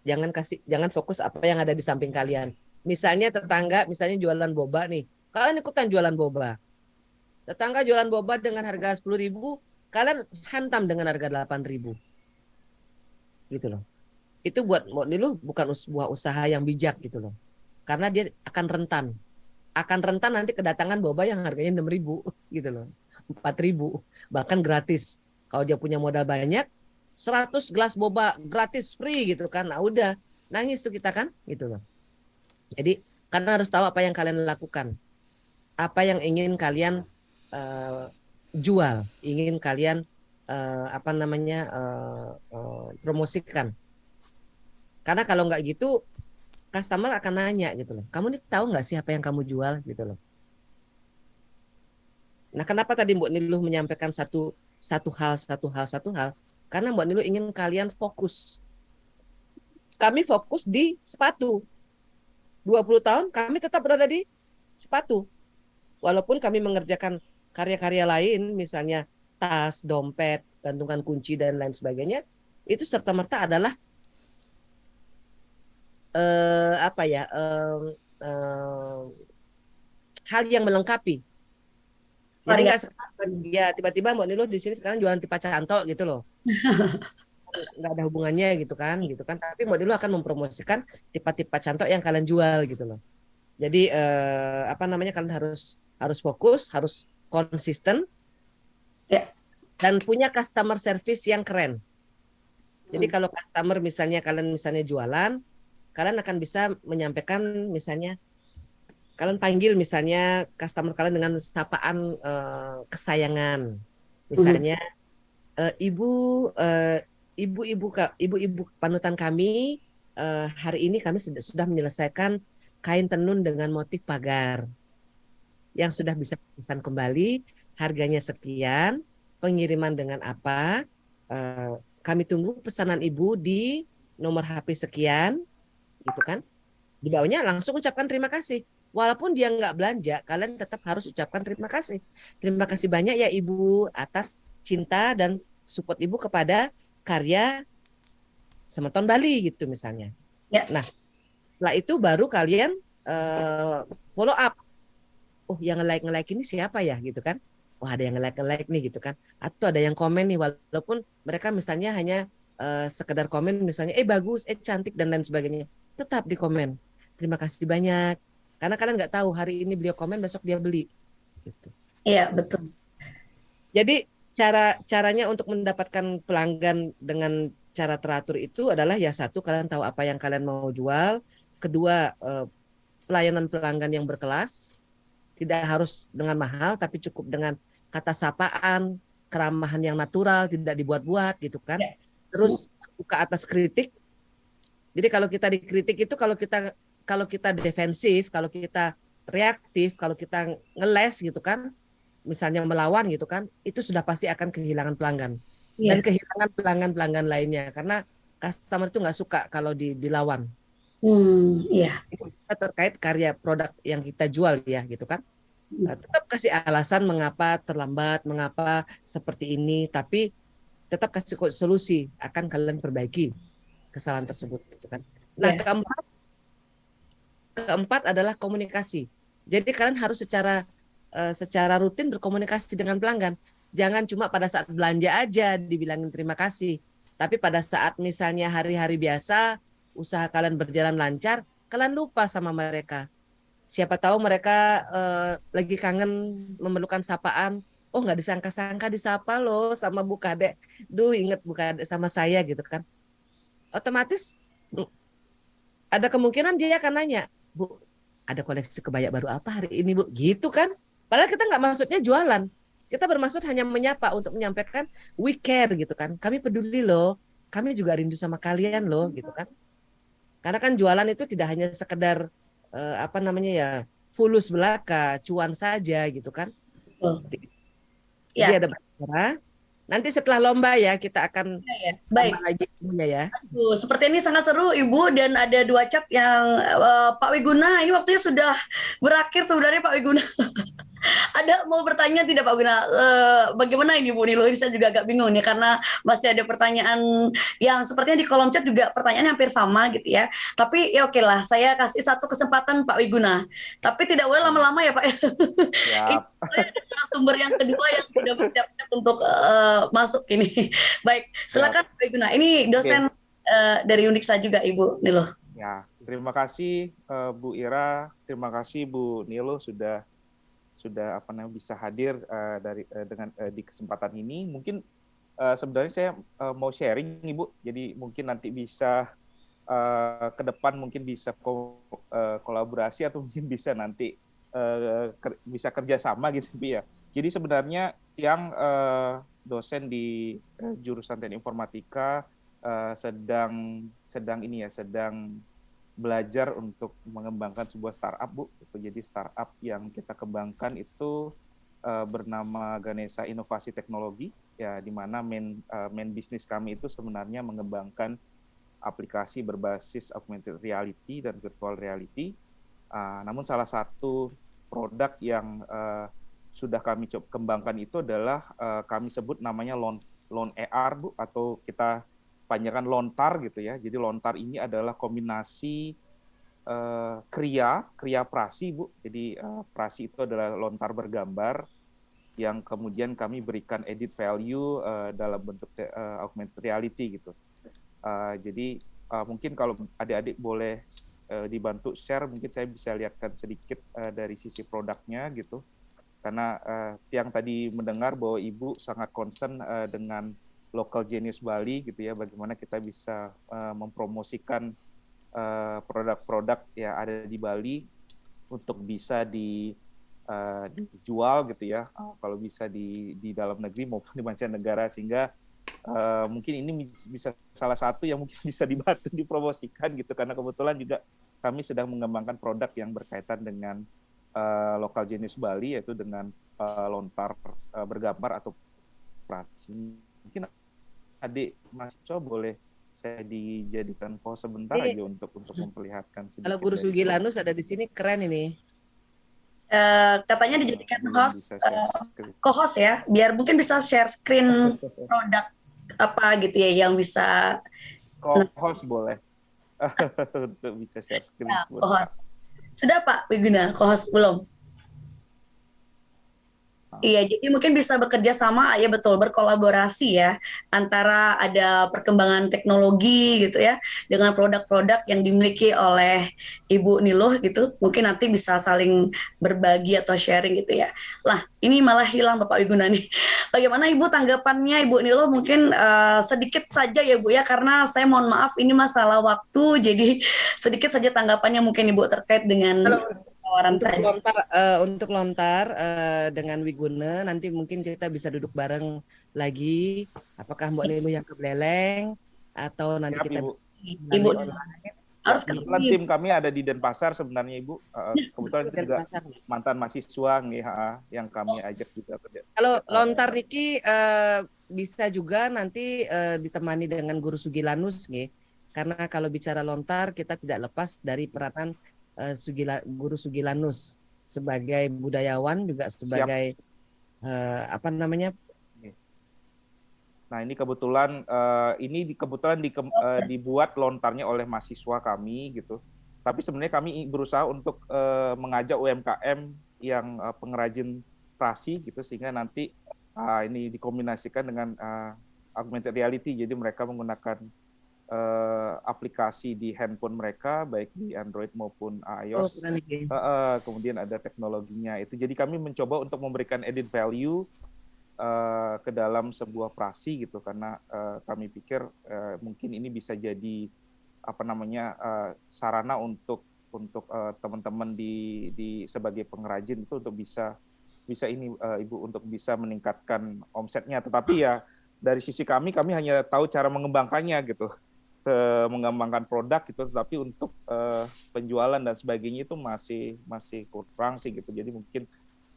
Jangan fokus apa yang ada di samping kalian. Misalnya tetangga, misalnya jualan boba nih. Kalian ikutan jualan boba. Tetangga jualan boba dengan harga 10.000, kalian hantam dengan harga 8.000. Gitu loh. Itu buat Niluh bukan sebuah usaha yang bijak gitu loh. Karena dia akan rentan. Akan rentan nanti kedatangan boba yang harganya 6.000 gitu loh. 4.000, bahkan gratis. Kalau dia punya modal banyak, 100 gelas boba gratis free gitu kan. Nah udah, nangis tuh kita kan gitu loh. Jadi karena harus tahu apa yang kalian lakukan. Apa yang ingin kalian jual, ingin kalian promosikan. Karena kalau nggak gitu, customer akan nanya gitu loh. Kamu nih tahu nggak sih apa yang kamu jual gitu loh. Nah, kenapa tadi Mbak Niluh menyampaikan satu hal? Karena Mbak Niluh ingin kalian fokus. kami fokus di sepatu. 20 tahun kami tetap berada di sepatu. Walaupun kami mengerjakan karya-karya lain, misalnya tas, dompet, gantungan kunci, dan lain sebagainya, itu serta-merta adalah apa ya, hal yang melengkapi. Jadi nggak Variasi. ya tiba-tiba Mbak Nilo di sini sekarang jualan pipa cantok gitu loh. Nggak ada hubungannya gitu kan. Tapi Mbak Nilo akan mempromosikan tipe-tipe cantok yang kalian jual gitu loh. Jadi apa namanya, kalian harus fokus, harus konsisten, Ya. dan punya customer service yang keren. Jadi kalau customer misalnya kalian misalnya jualan, kalian akan bisa menyampaikan misalnya kalian panggil misalnya customer kalian dengan sapaan kesayangan, misalnya ibu, ibu-ibu panutan kami, hari ini kami sudah menyelesaikan kain tenun dengan motif pagar yang sudah bisa pesan kembali, harganya sekian, pengiriman dengan apa, kami tunggu pesanan ibu di nomor HP sekian, gitu kan. Di bawahnya langsung ucapkan terima kasih. Walaupun dia nggak belanja, kalian tetap harus ucapkan terima kasih. Terima kasih banyak ya Ibu atas cinta dan support Ibu kepada karya Semeton Bali gitu misalnya. Ya. Nah, setelah itu baru kalian follow up. Oh, yang nge-like ini siapa ya gitu kan? Wah, ada yang nge-like nih gitu kan. Atau ada yang komen nih, walaupun mereka misalnya hanya sekedar komen misalnya bagus, cantik dan lain sebagainya. Tetap di komen. Terima kasih banyak. Karena kalian nggak tahu hari ini beliau komen, besok dia beli. Gitu. Iya, betul. Jadi caranya untuk mendapatkan pelanggan dengan cara teratur itu adalah ya satu, kalian tahu apa yang kalian mau jual. Kedua, pelayanan pelanggan yang berkelas. Tidak harus dengan mahal, tapi cukup dengan kata sapaan, keramahan yang natural, tidak dibuat-buat gitu kan. Terus buka atas kritik. Jadi kalau kita dikritik itu kalau kita defensif, kalau kita reaktif, kalau kita ngeles gitu kan, misalnya melawan gitu kan, itu sudah pasti akan kehilangan pelanggan. Dan Iya. kehilangan pelanggan-pelanggan lainnya karena customer itu nggak suka kalau dilawan. Iya. Itu terkait karya produk yang kita jual ya gitu kan. Tetap kasih alasan mengapa terlambat, mengapa seperti ini, tapi tetap kasih solusi, akan kalian perbaiki kesalahan tersebut gitu kan. Nah, Iya. keempat adalah komunikasi. Jadi kalian harus secara rutin berkomunikasi dengan pelanggan. Jangan cuma pada saat belanja aja dibilangin terima kasih. Tapi pada saat misalnya hari-hari biasa, usaha kalian berjalan lancar, kalian lupa sama mereka. Siapa tahu mereka lagi kangen memerlukan sapaan. Oh, nggak disangka-sangka disapa loh sama Bu Kade. Duh, inget Bu Kade sama saya gitu kan. Otomatis ada kemungkinan dia akan nanya, Bu, ada koleksi kebaya baru apa hari ini Bu? Gitu kan. Padahal kita nggak maksudnya jualan. Kita bermaksud hanya menyapa untuk menyampaikan we care gitu kan. Kami peduli loh. Kami juga rindu sama kalian loh gitu kan. Karena kan jualan itu tidak hanya sekedar apa namanya ya, fulus belaka, cuan saja gitu kan. Jadi Ya. ada banyak cara. Nanti setelah lomba ya kita akan Ya. Baik. tambah lagi ilmunya ya. Seperti ini sangat seru Ibu, dan ada 2 chat yang Pak Wiguna, ini waktunya sudah berakhir sebenarnya Pak Wiguna. Ada mau bertanya tidak Pak Wiguna? Bagaimana ini Bu Nilo? Ini saya juga agak bingung nih karena masih ada pertanyaan yang sepertinya di kolom chat juga pertanyaan hampir sama gitu ya. Tapi ya oke lah, saya kasih satu kesempatan Pak Wiguna. Tapi tidak boleh lama-lama ya Pak. Ini adalah sumber yang kedua yang sudah bersiap-siap untuk masuk ini. Baik, silakan Pak Wiguna. Ini dosen dari Uniksa juga Ibu Nilo. Ya, terima kasih Bu Ira, terima kasih Bu Nilo sudah bisa hadir di kesempatan ini. Mungkin sebenarnya saya mau sharing Ibu, jadi mungkin nanti bisa ke depan mungkin bisa kolaborasi atau mungkin bisa nanti bisa kerjasama gitu Bu ya. Jadi sebenarnya yang dosen di jurusan Teknik Informatika sedang belajar untuk mengembangkan sebuah startup Bu. Jadi startup yang kita kembangkan itu bernama Ganesha Inovasi Teknologi ya, di mana main bisnis kami itu sebenarnya mengembangkan aplikasi berbasis augmented reality dan virtual reality. Namun salah satu produk yang sudah kami kembangkan itu adalah kami sebut namanya Loan AR, Bu, atau kita panjangkan Lontar gitu ya. Jadi Lontar ini adalah kombinasi kriya prasi, Bu. Jadi prasi itu adalah lontar bergambar yang kemudian kami berikan edit value dalam bentuk augmented reality gitu. Jadi mungkin kalau adik-adik boleh dibantu share, mungkin saya bisa lihatkan sedikit dari sisi produknya gitu. Karena yang tadi mendengar bahwa Ibu sangat concern dengan local genius Bali gitu ya, bagaimana kita bisa mempromosikan produk-produk yang ada di Bali untuk bisa dijual gitu ya, kalau bisa di dalam negeri maupun di mancanegara, sehingga mungkin ini bisa salah satu yang mungkin bisa dibantu dipromosikan gitu, karena kebetulan juga kami sedang mengembangkan produk yang berkaitan dengan lokal jenis Bali, yaitu dengan lontar bergambar atau prasi. Mungkin adik mahasiswa boleh saya dijadikan pause sebentar aja untuk memperlihatkan sedikit. Kalau Guru Sugilanus ada di sini, keren ini. Katanya dijadikan host, co-host ya, biar mungkin bisa share screen produk apa gitu ya yang bisa. Co-host boleh. Untuk bisa share screen. Ya, co-host. Sudah Pak Wiguna, co-host belum? Iya, jadi mungkin bisa bekerja sama, ya betul, berkolaborasi ya, antara ada perkembangan teknologi gitu ya, dengan produk-produk yang dimiliki oleh Ibu Niluh gitu, mungkin nanti bisa saling berbagi atau sharing gitu ya. Lah, ini malah hilang Bapak Wiguna nih. Bagaimana Ibu tanggapannya Ibu Niluh? Mungkin sedikit saja ya Bu ya, karena saya mohon maaf ini masalah waktu, jadi sedikit saja tanggapannya mungkin Ibu terkait dengan untuk lontar dengan Wiguna, nanti mungkin kita bisa duduk bareng lagi. Apakah Mbak Niluh yang ke Beleleng atau nanti Siap, kita Ibu harus kebetulan tim kami ada di Denpasar sebenarnya Ibu. Kebetulan itu juga mantan mahasiswa nih, yang kami ajak juga. Kalau lontar Niki bisa juga nanti ditemani dengan Guru Sugilanus nih. Karena kalau bicara lontar kita tidak lepas dari peranan Guru Sugilanus sebagai budayawan, juga sebagai Nah ini kebetulan dibuat lontarnya oleh mahasiswa kami gitu. Tapi sebenarnya kami berusaha untuk mengajak UMKM yang pengrajin prasi gitu, sehingga nanti ini dikombinasikan dengan augmented reality. Jadi mereka menggunakan aplikasi di handphone mereka, baik di Android maupun iOS. Kemudian ada teknologinya itu. Jadi kami mencoba untuk memberikan added value ke dalam sebuah prasi gitu, karena kami pikir mungkin ini bisa jadi sarana untuk teman-teman di sebagai pengrajin itu untuk bisa ini Ibu, untuk bisa meningkatkan omsetnya. Tetapi ya dari sisi kami hanya tahu cara mengembangkannya gitu. Mengembangkan produk gitu, tetapi untuk penjualan dan sebagainya itu masih kurang sih gitu. Jadi mungkin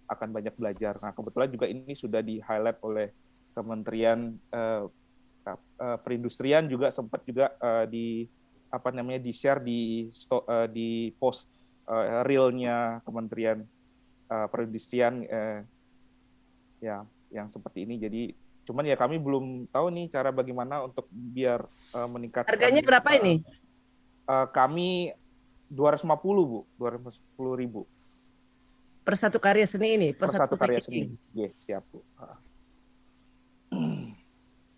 akan banyak belajar. Nah kebetulan juga ini sudah di highlight oleh Kementerian Perindustrian, juga sempat juga di share di post realnya Kementerian Perindustrian ya yang seperti ini. Jadi cuman ya kami belum tahu nih cara bagaimana untuk biar meningkatkan. Harganya berapa ini? Kami 250 Bu, 210.000. Per satu karya seni ini? Per satu karya seni. Iya, siap Bu.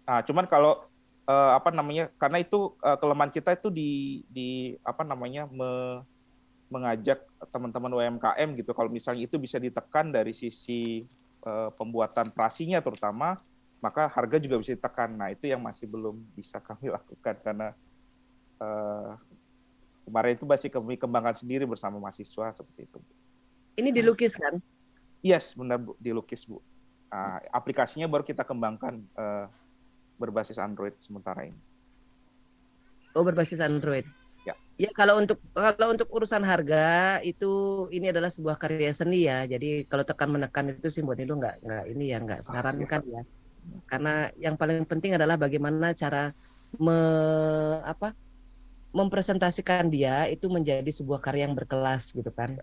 Nah, cuman kalau karena itu kelemahan kita itu mengajak teman-teman UMKM gitu. Kalau misalnya itu bisa ditekan dari sisi pembuatan prasinya terutama, maka harga juga bisa ditekan. Nah, itu yang masih belum bisa kami lakukan, karena kemarin itu masih kami kembangkan sendiri bersama mahasiswa seperti itu. Ini dilukis kan? Yes, benar Bu, dilukis Bu. Aplikasinya baru kita kembangkan berbasis Android sementara ini. Oh, berbasis Android. Ya. Ya, kalau untuk urusan harga itu ini adalah sebuah karya seni ya. Jadi kalau tekan menekan itu sih Mbak Niluh nggak sarankan ya. Karena yang paling penting adalah bagaimana cara mempresentasikan dia itu menjadi sebuah karya yang berkelas gitu kan.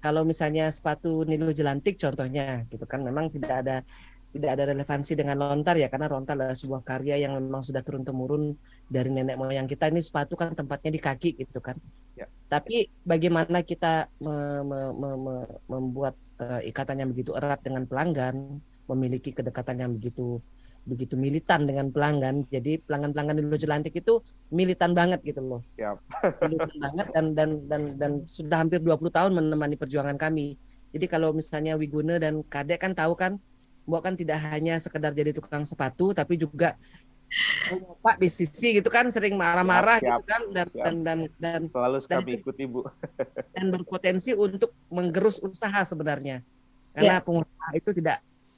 Kalau misalnya sepatu Nilo Jelantik contohnya gitu kan, memang tidak ada relevansi dengan lontar ya, karena lontar adalah sebuah karya yang memang sudah turun temurun dari nenek moyang kita. Ini sepatu kan tempatnya di kaki gitu kan. Ya. Tapi bagaimana kita membuat ikatan yang begitu erat dengan pelanggan, memiliki kedekatan yang begitu militan dengan pelanggan. Jadi pelanggan-pelanggan di Nilo Jelantik itu militan banget gitu loh. Siap. Militan banget dan sudah hampir 20 tahun menemani perjuangan kami. Jadi kalau misalnya Wiguna dan Kadek kan tahu kan, Mbok kan tidak hanya sekedar jadi tukang sepatu, tapi juga Pak di sisi gitu kan, sering marah-marah Siap, gitu kan, dan Selalu dan kami itu- ikuti, Bu. dan berpotensi untuk menggerus usaha sebenarnya. Karena pengusaha itu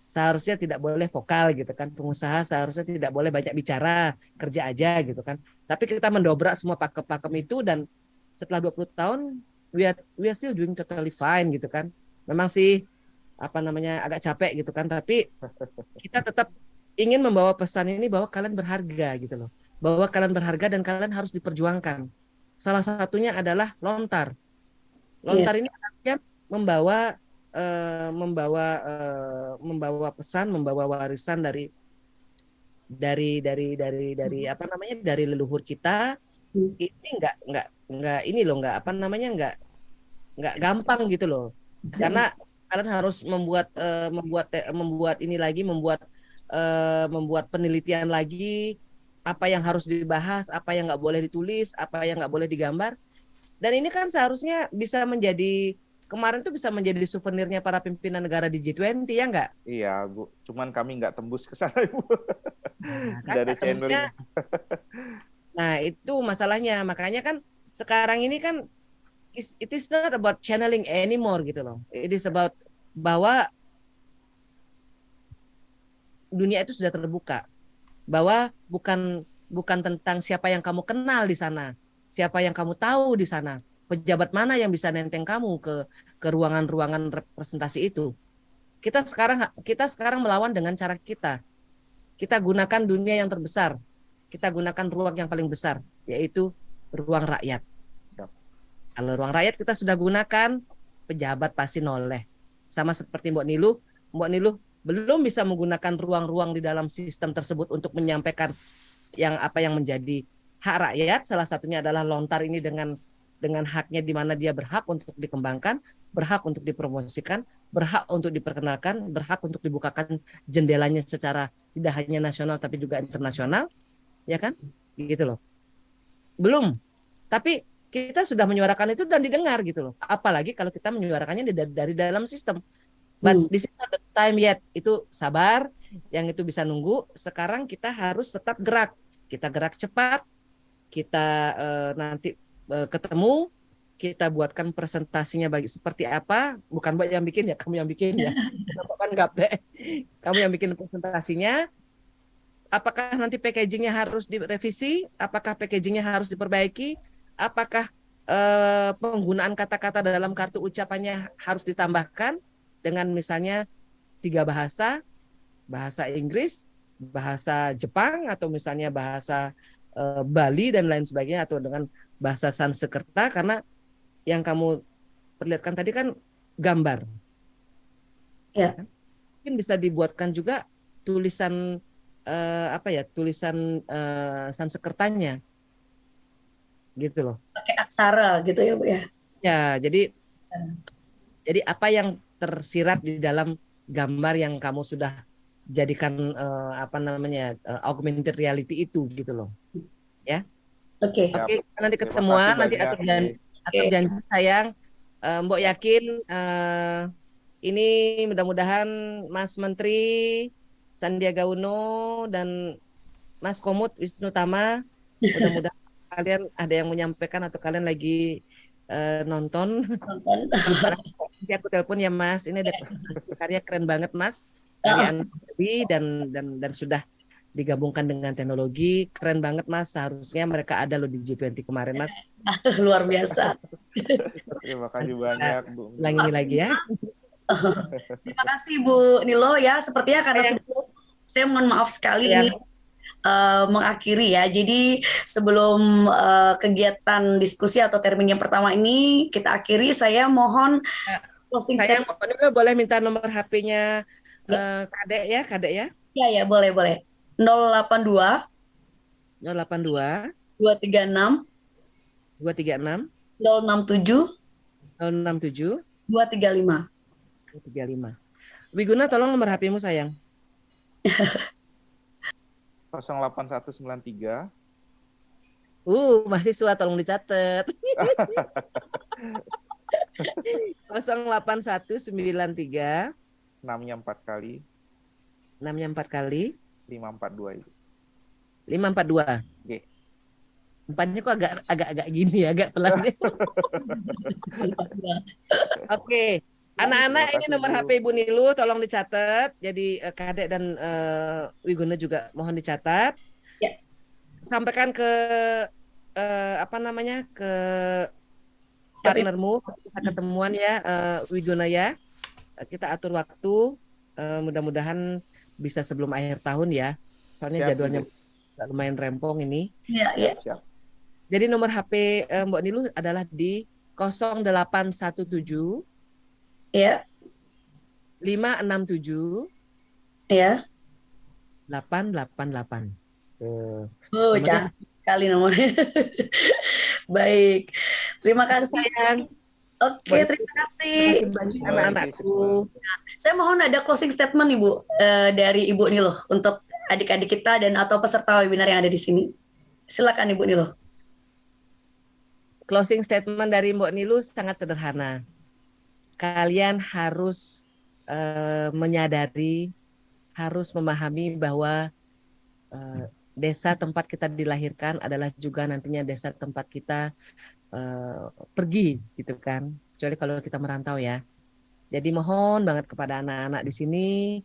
seharusnya tidak boleh vokal gitu kan. Pengusaha seharusnya tidak boleh banyak bicara, kerja aja gitu kan. Tapi kita mendobrak semua pakem-pakem itu, dan setelah 20 tahun we are still doing totally fine gitu kan. Memang sih agak capek gitu kan, tapi kita tetap ingin membawa pesan ini bahwa kalian berharga gitu loh. Bahwa kalian berharga dan kalian harus diperjuangkan. Salah satunya adalah lontar. Lontar ini artinya membawa pesan, membawa warisan dari dari leluhur kita. Ini nggak gampang gitu loh. Karena kalian harus membuat ini lagi, membuat penelitian lagi, apa yang harus dibahas, apa yang nggak boleh ditulis, apa yang nggak boleh digambar. Dan ini kan seharusnya kemarin tuh bisa menjadi souvenirnya para pimpinan negara di G20 ya nggak? Iya, Bu. Cuman kami nggak tembus ke sana, Bu. Kan Dari nggak tembusnya. Nah itu masalahnya. Makanya kan sekarang ini kan it is not about channeling anymore gitu loh. It is about bahwa dunia itu sudah terbuka. Bahwa bukan tentang siapa yang kamu kenal di sana, siapa yang kamu tahu di sana, pejabat mana yang bisa nenteng kamu ke ruangan-ruangan representasi itu. Kita sekarang melawan dengan cara kita. Kita gunakan dunia yang terbesar. Kita gunakan ruang yang paling besar, yaitu ruang rakyat. Kalau ruang rakyat kita sudah gunakan, pejabat pasti noleh. Sama seperti Mbok Niluh belum bisa menggunakan ruang-ruang di dalam sistem tersebut untuk menyampaikan apa yang menjadi hak rakyat. Salah satunya adalah lontar ini dengan haknya, di mana dia berhak untuk dikembangkan, berhak untuk dipromosikan, berhak untuk diperkenalkan, berhak untuk dibukakan jendelanya secara tidak hanya nasional tapi juga internasional, ya kan? Gitu loh. Belum. Tapi kita sudah menyuarakan itu dan didengar gitu loh. Apalagi kalau kita menyuarakannya dari dalam sistem. But this is not the time yet. Itu sabar, yang itu bisa nunggu. Sekarang kita harus tetap gerak. Kita gerak cepat. Kita nanti ketemu, kita buatkan presentasinya seperti apa. Bukan buat yang bikin ya, kamu yang bikin ya. Kamu yang bikin presentasinya. Apakah nanti packagingnya harus direvisi? Apakah packagingnya harus diperbaiki? Apakah penggunaan kata-kata dalam kartu ucapannya harus ditambahkan dengan misalnya 3 bahasa Inggris, bahasa Jepang, atau misalnya bahasa Bali dan lain sebagainya, atau dengan bahasa Sanskerta, karena yang kamu perlihatkan tadi kan gambar. Ya. Mungkin bisa dibuatkan juga tulisan tulisan Sanskertanya. Gitu loh. Pakai aksara gitu ya, Bu ya. Ya, jadi apa yang tersirat di dalam gambar yang kamu sudah jadikan augmented reality itu gitu loh. Ya. Oke. Oke, nanti ketemuan, nanti atur janji sayang. Mbok yakin ini mudah-mudahan Mas Menteri Sandiaga Uno dan Mas Komut Wisnu Tama, mudah-mudahan kalian ada yang menyampaikan atau kalian lagi nonton. Nanti aku telepon ya Mas, ini ada karya keren banget Mas, karya dan sudah digabungkan dengan teknologi, keren banget Mas. Seharusnya mereka ada loh di G20 kemarin Mas. Luar biasa. Terima kasih banyak Bu. Ulang ini lagi ya. Terima kasih Bu Nilo ya. Sepertinya karena saya mohon maaf sekali ini mengakhiri ya. Jadi sebelum kegiatan diskusi atau termin yang pertama ini kita akhiri, saya mohon closing Saya statement. boleh minta nomor HP-nya Ya, Kadek ya. ya, boleh. 082 082 236 236 067 067 235. 235. Wiguna, tolong nomor HP-mu sayang. 08193 Mahasiswa tolong dicatat. 08193 6-nya 4 kali 6-nya 4 kali 542 itu. 542. Oke. 4-nya kok agak gini ya, agak pelan. Oke. Anak-anak, ini nomor HP Ibu Nilu tolong dicatat. Jadi Kadek dan Wiguna juga mohon dicatat. Ya. Sampaikan ke ke partnermu, kita ketemuan ya, Wiguna ya. Kita atur waktu, mudah-mudahan bisa sebelum akhir tahun ya. Soalnya Siap, jadwalnya Ibu. lumayan rempong ini. Ya. Siap. Jadi nomor HP Mbak Nilu adalah di 0817 Ya, 567 ya. 888. Oh, Nomornya- cantik sekali nomornya. Baik. Terima kasih. Sayang. Oke, terima kasih. Banyak anak-anakku. Saya mohon ada closing statement Ibu dari Ibu Nilo untuk adik-adik kita dan atau peserta webinar yang ada di sini. Silakan Ibu Nilo. Closing statement dari Mbak Nilu sangat sederhana. Kalian harus menyadari, harus memahami bahwa desa tempat kita dilahirkan adalah juga nantinya desa tempat kita pergi, gitu kan. Kecuali kalau kita merantau ya. Jadi mohon banget kepada anak-anak di sini,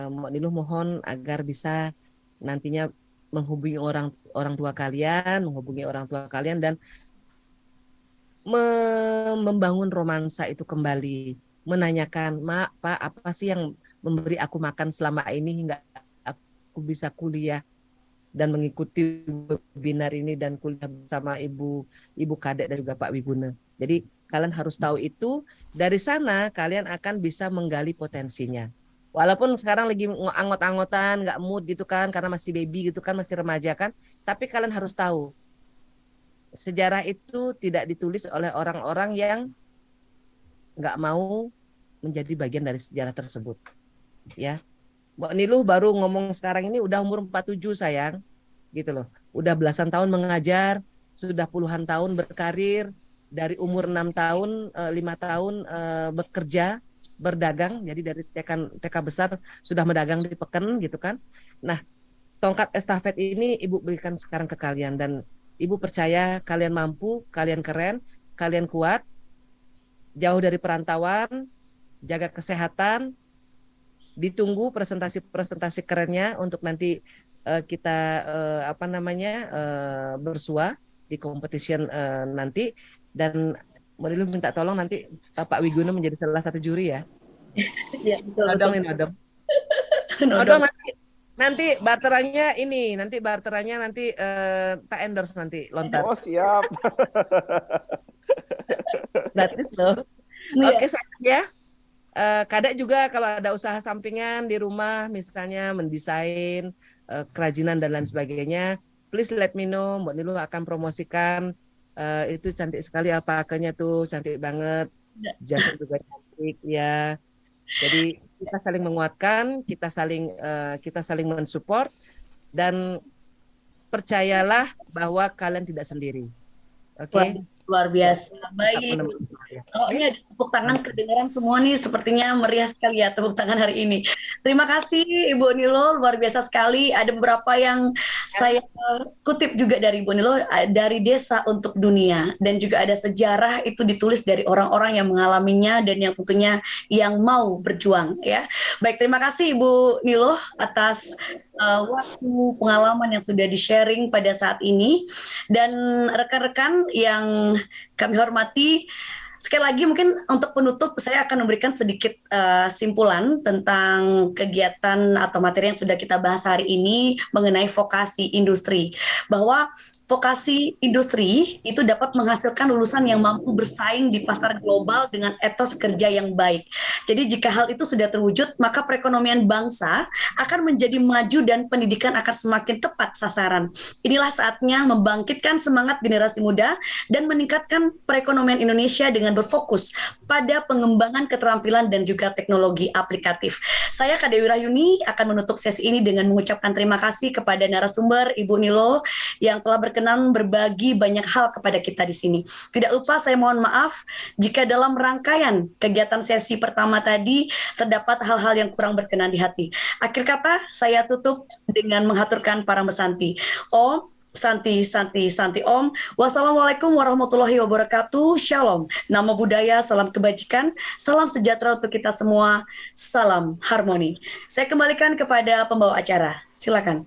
Mbak Nilu mohon agar bisa nantinya menghubungi orang tua kalian, dan membangun romansa itu kembali, menanyakan, Mak, Pak, apa sih yang memberi aku makan selama ini hingga aku bisa kuliah dan mengikuti webinar ini dan kuliah bersama Ibu Kadek dan juga Pak Wiguna. Jadi kalian harus tahu itu, dari sana kalian akan bisa menggali potensinya. Walaupun sekarang lagi anggot-anggotan, nggak mood gitu kan, karena masih baby gitu kan, masih remaja kan, tapi kalian harus tahu sejarah itu tidak ditulis oleh orang-orang yang nggak mau menjadi bagian dari sejarah tersebut. Ya, Mbak Nilu baru ngomong sekarang ini udah umur 47 sayang, gitu loh. Udah belasan tahun mengajar, sudah puluhan tahun berkarir, dari umur 6 tahun, 5 tahun bekerja, berdagang, jadi dari TK besar sudah mendagang di Peken gitu kan. Nah, tongkat estafet ini Ibu berikan sekarang ke kalian dan Ibu percaya kalian mampu, kalian keren, kalian kuat, jauh dari perantauan, jaga kesehatan, ditunggu presentasi-presentasi kerennya untuk nanti kita bersua di competition nanti, dan Merilu minta tolong nanti Pak Wiguna menjadi salah satu juri ya. Ya, betul. Nodong. Nanti barterannya tak endorse nanti lontar. Oh, siap. Gratis loh. Iya. Oke sayang ya. Kadek juga kalau ada usaha sampingan di rumah, misalnya mendesain, kerajinan dan lain sebagainya, please let me know. Mbak Nilu akan promosikan. Itu cantik sekali alpakanya tuh, cantik banget. Jasnya juga cantik ya. Jadi kita saling menguatkan, kita saling mensupport, dan percayalah bahwa kalian tidak sendiri. Oke. Luar biasa. Baik. Oh, ini ada tepuk tangan kedengaran semua nih, sepertinya meriah sekali ya tepuk tangan hari ini. Terima kasih Ibu Nilo, luar biasa sekali. Ada beberapa yang saya kutip juga dari Ibu Nilo, dari desa untuk dunia, dan juga ada sejarah itu ditulis dari orang-orang yang mengalaminya dan yang tentunya yang mau berjuang ya. Baik, terima kasih Ibu Nilo atas waktu pengalaman yang sudah di-sharing pada saat ini, dan rekan-rekan yang kami hormati, sekali lagi mungkin untuk penutup saya akan memberikan sedikit simpulan tentang kegiatan atau materi yang sudah kita bahas hari ini mengenai vokasi industri. Bahwa vokasi industri itu dapat menghasilkan lulusan yang mampu bersaing di pasar global dengan etos kerja yang baik. Jadi jika hal itu sudah terwujud, maka perekonomian bangsa akan menjadi maju dan pendidikan akan semakin tepat sasaran. Inilah saatnya membangkitkan semangat generasi muda dan meningkatkan perekonomian Indonesia dengan berfokus pada pengembangan keterampilan dan juga teknologi aplikatif. Saya Kak Dewi Rahyuni akan menutup sesi ini dengan mengucapkan terima kasih kepada narasumber Ibu Nilo yang telah berkenan berbagi banyak hal kepada kita di sini. Tidak lupa saya mohon maaf jika dalam rangkaian kegiatan sesi pertama tadi terdapat hal-hal yang kurang berkenan di hati. Akhir kata saya tutup dengan menghaturkan para mesanti. Om Santi Om. Wassalamualaikum warahmatullahi wabarakatuh. Shalom. Namo Buddhaya, salam kebajikan, salam sejahtera untuk kita semua, salam harmoni. Saya kembalikan kepada pembawa acara. Silakan.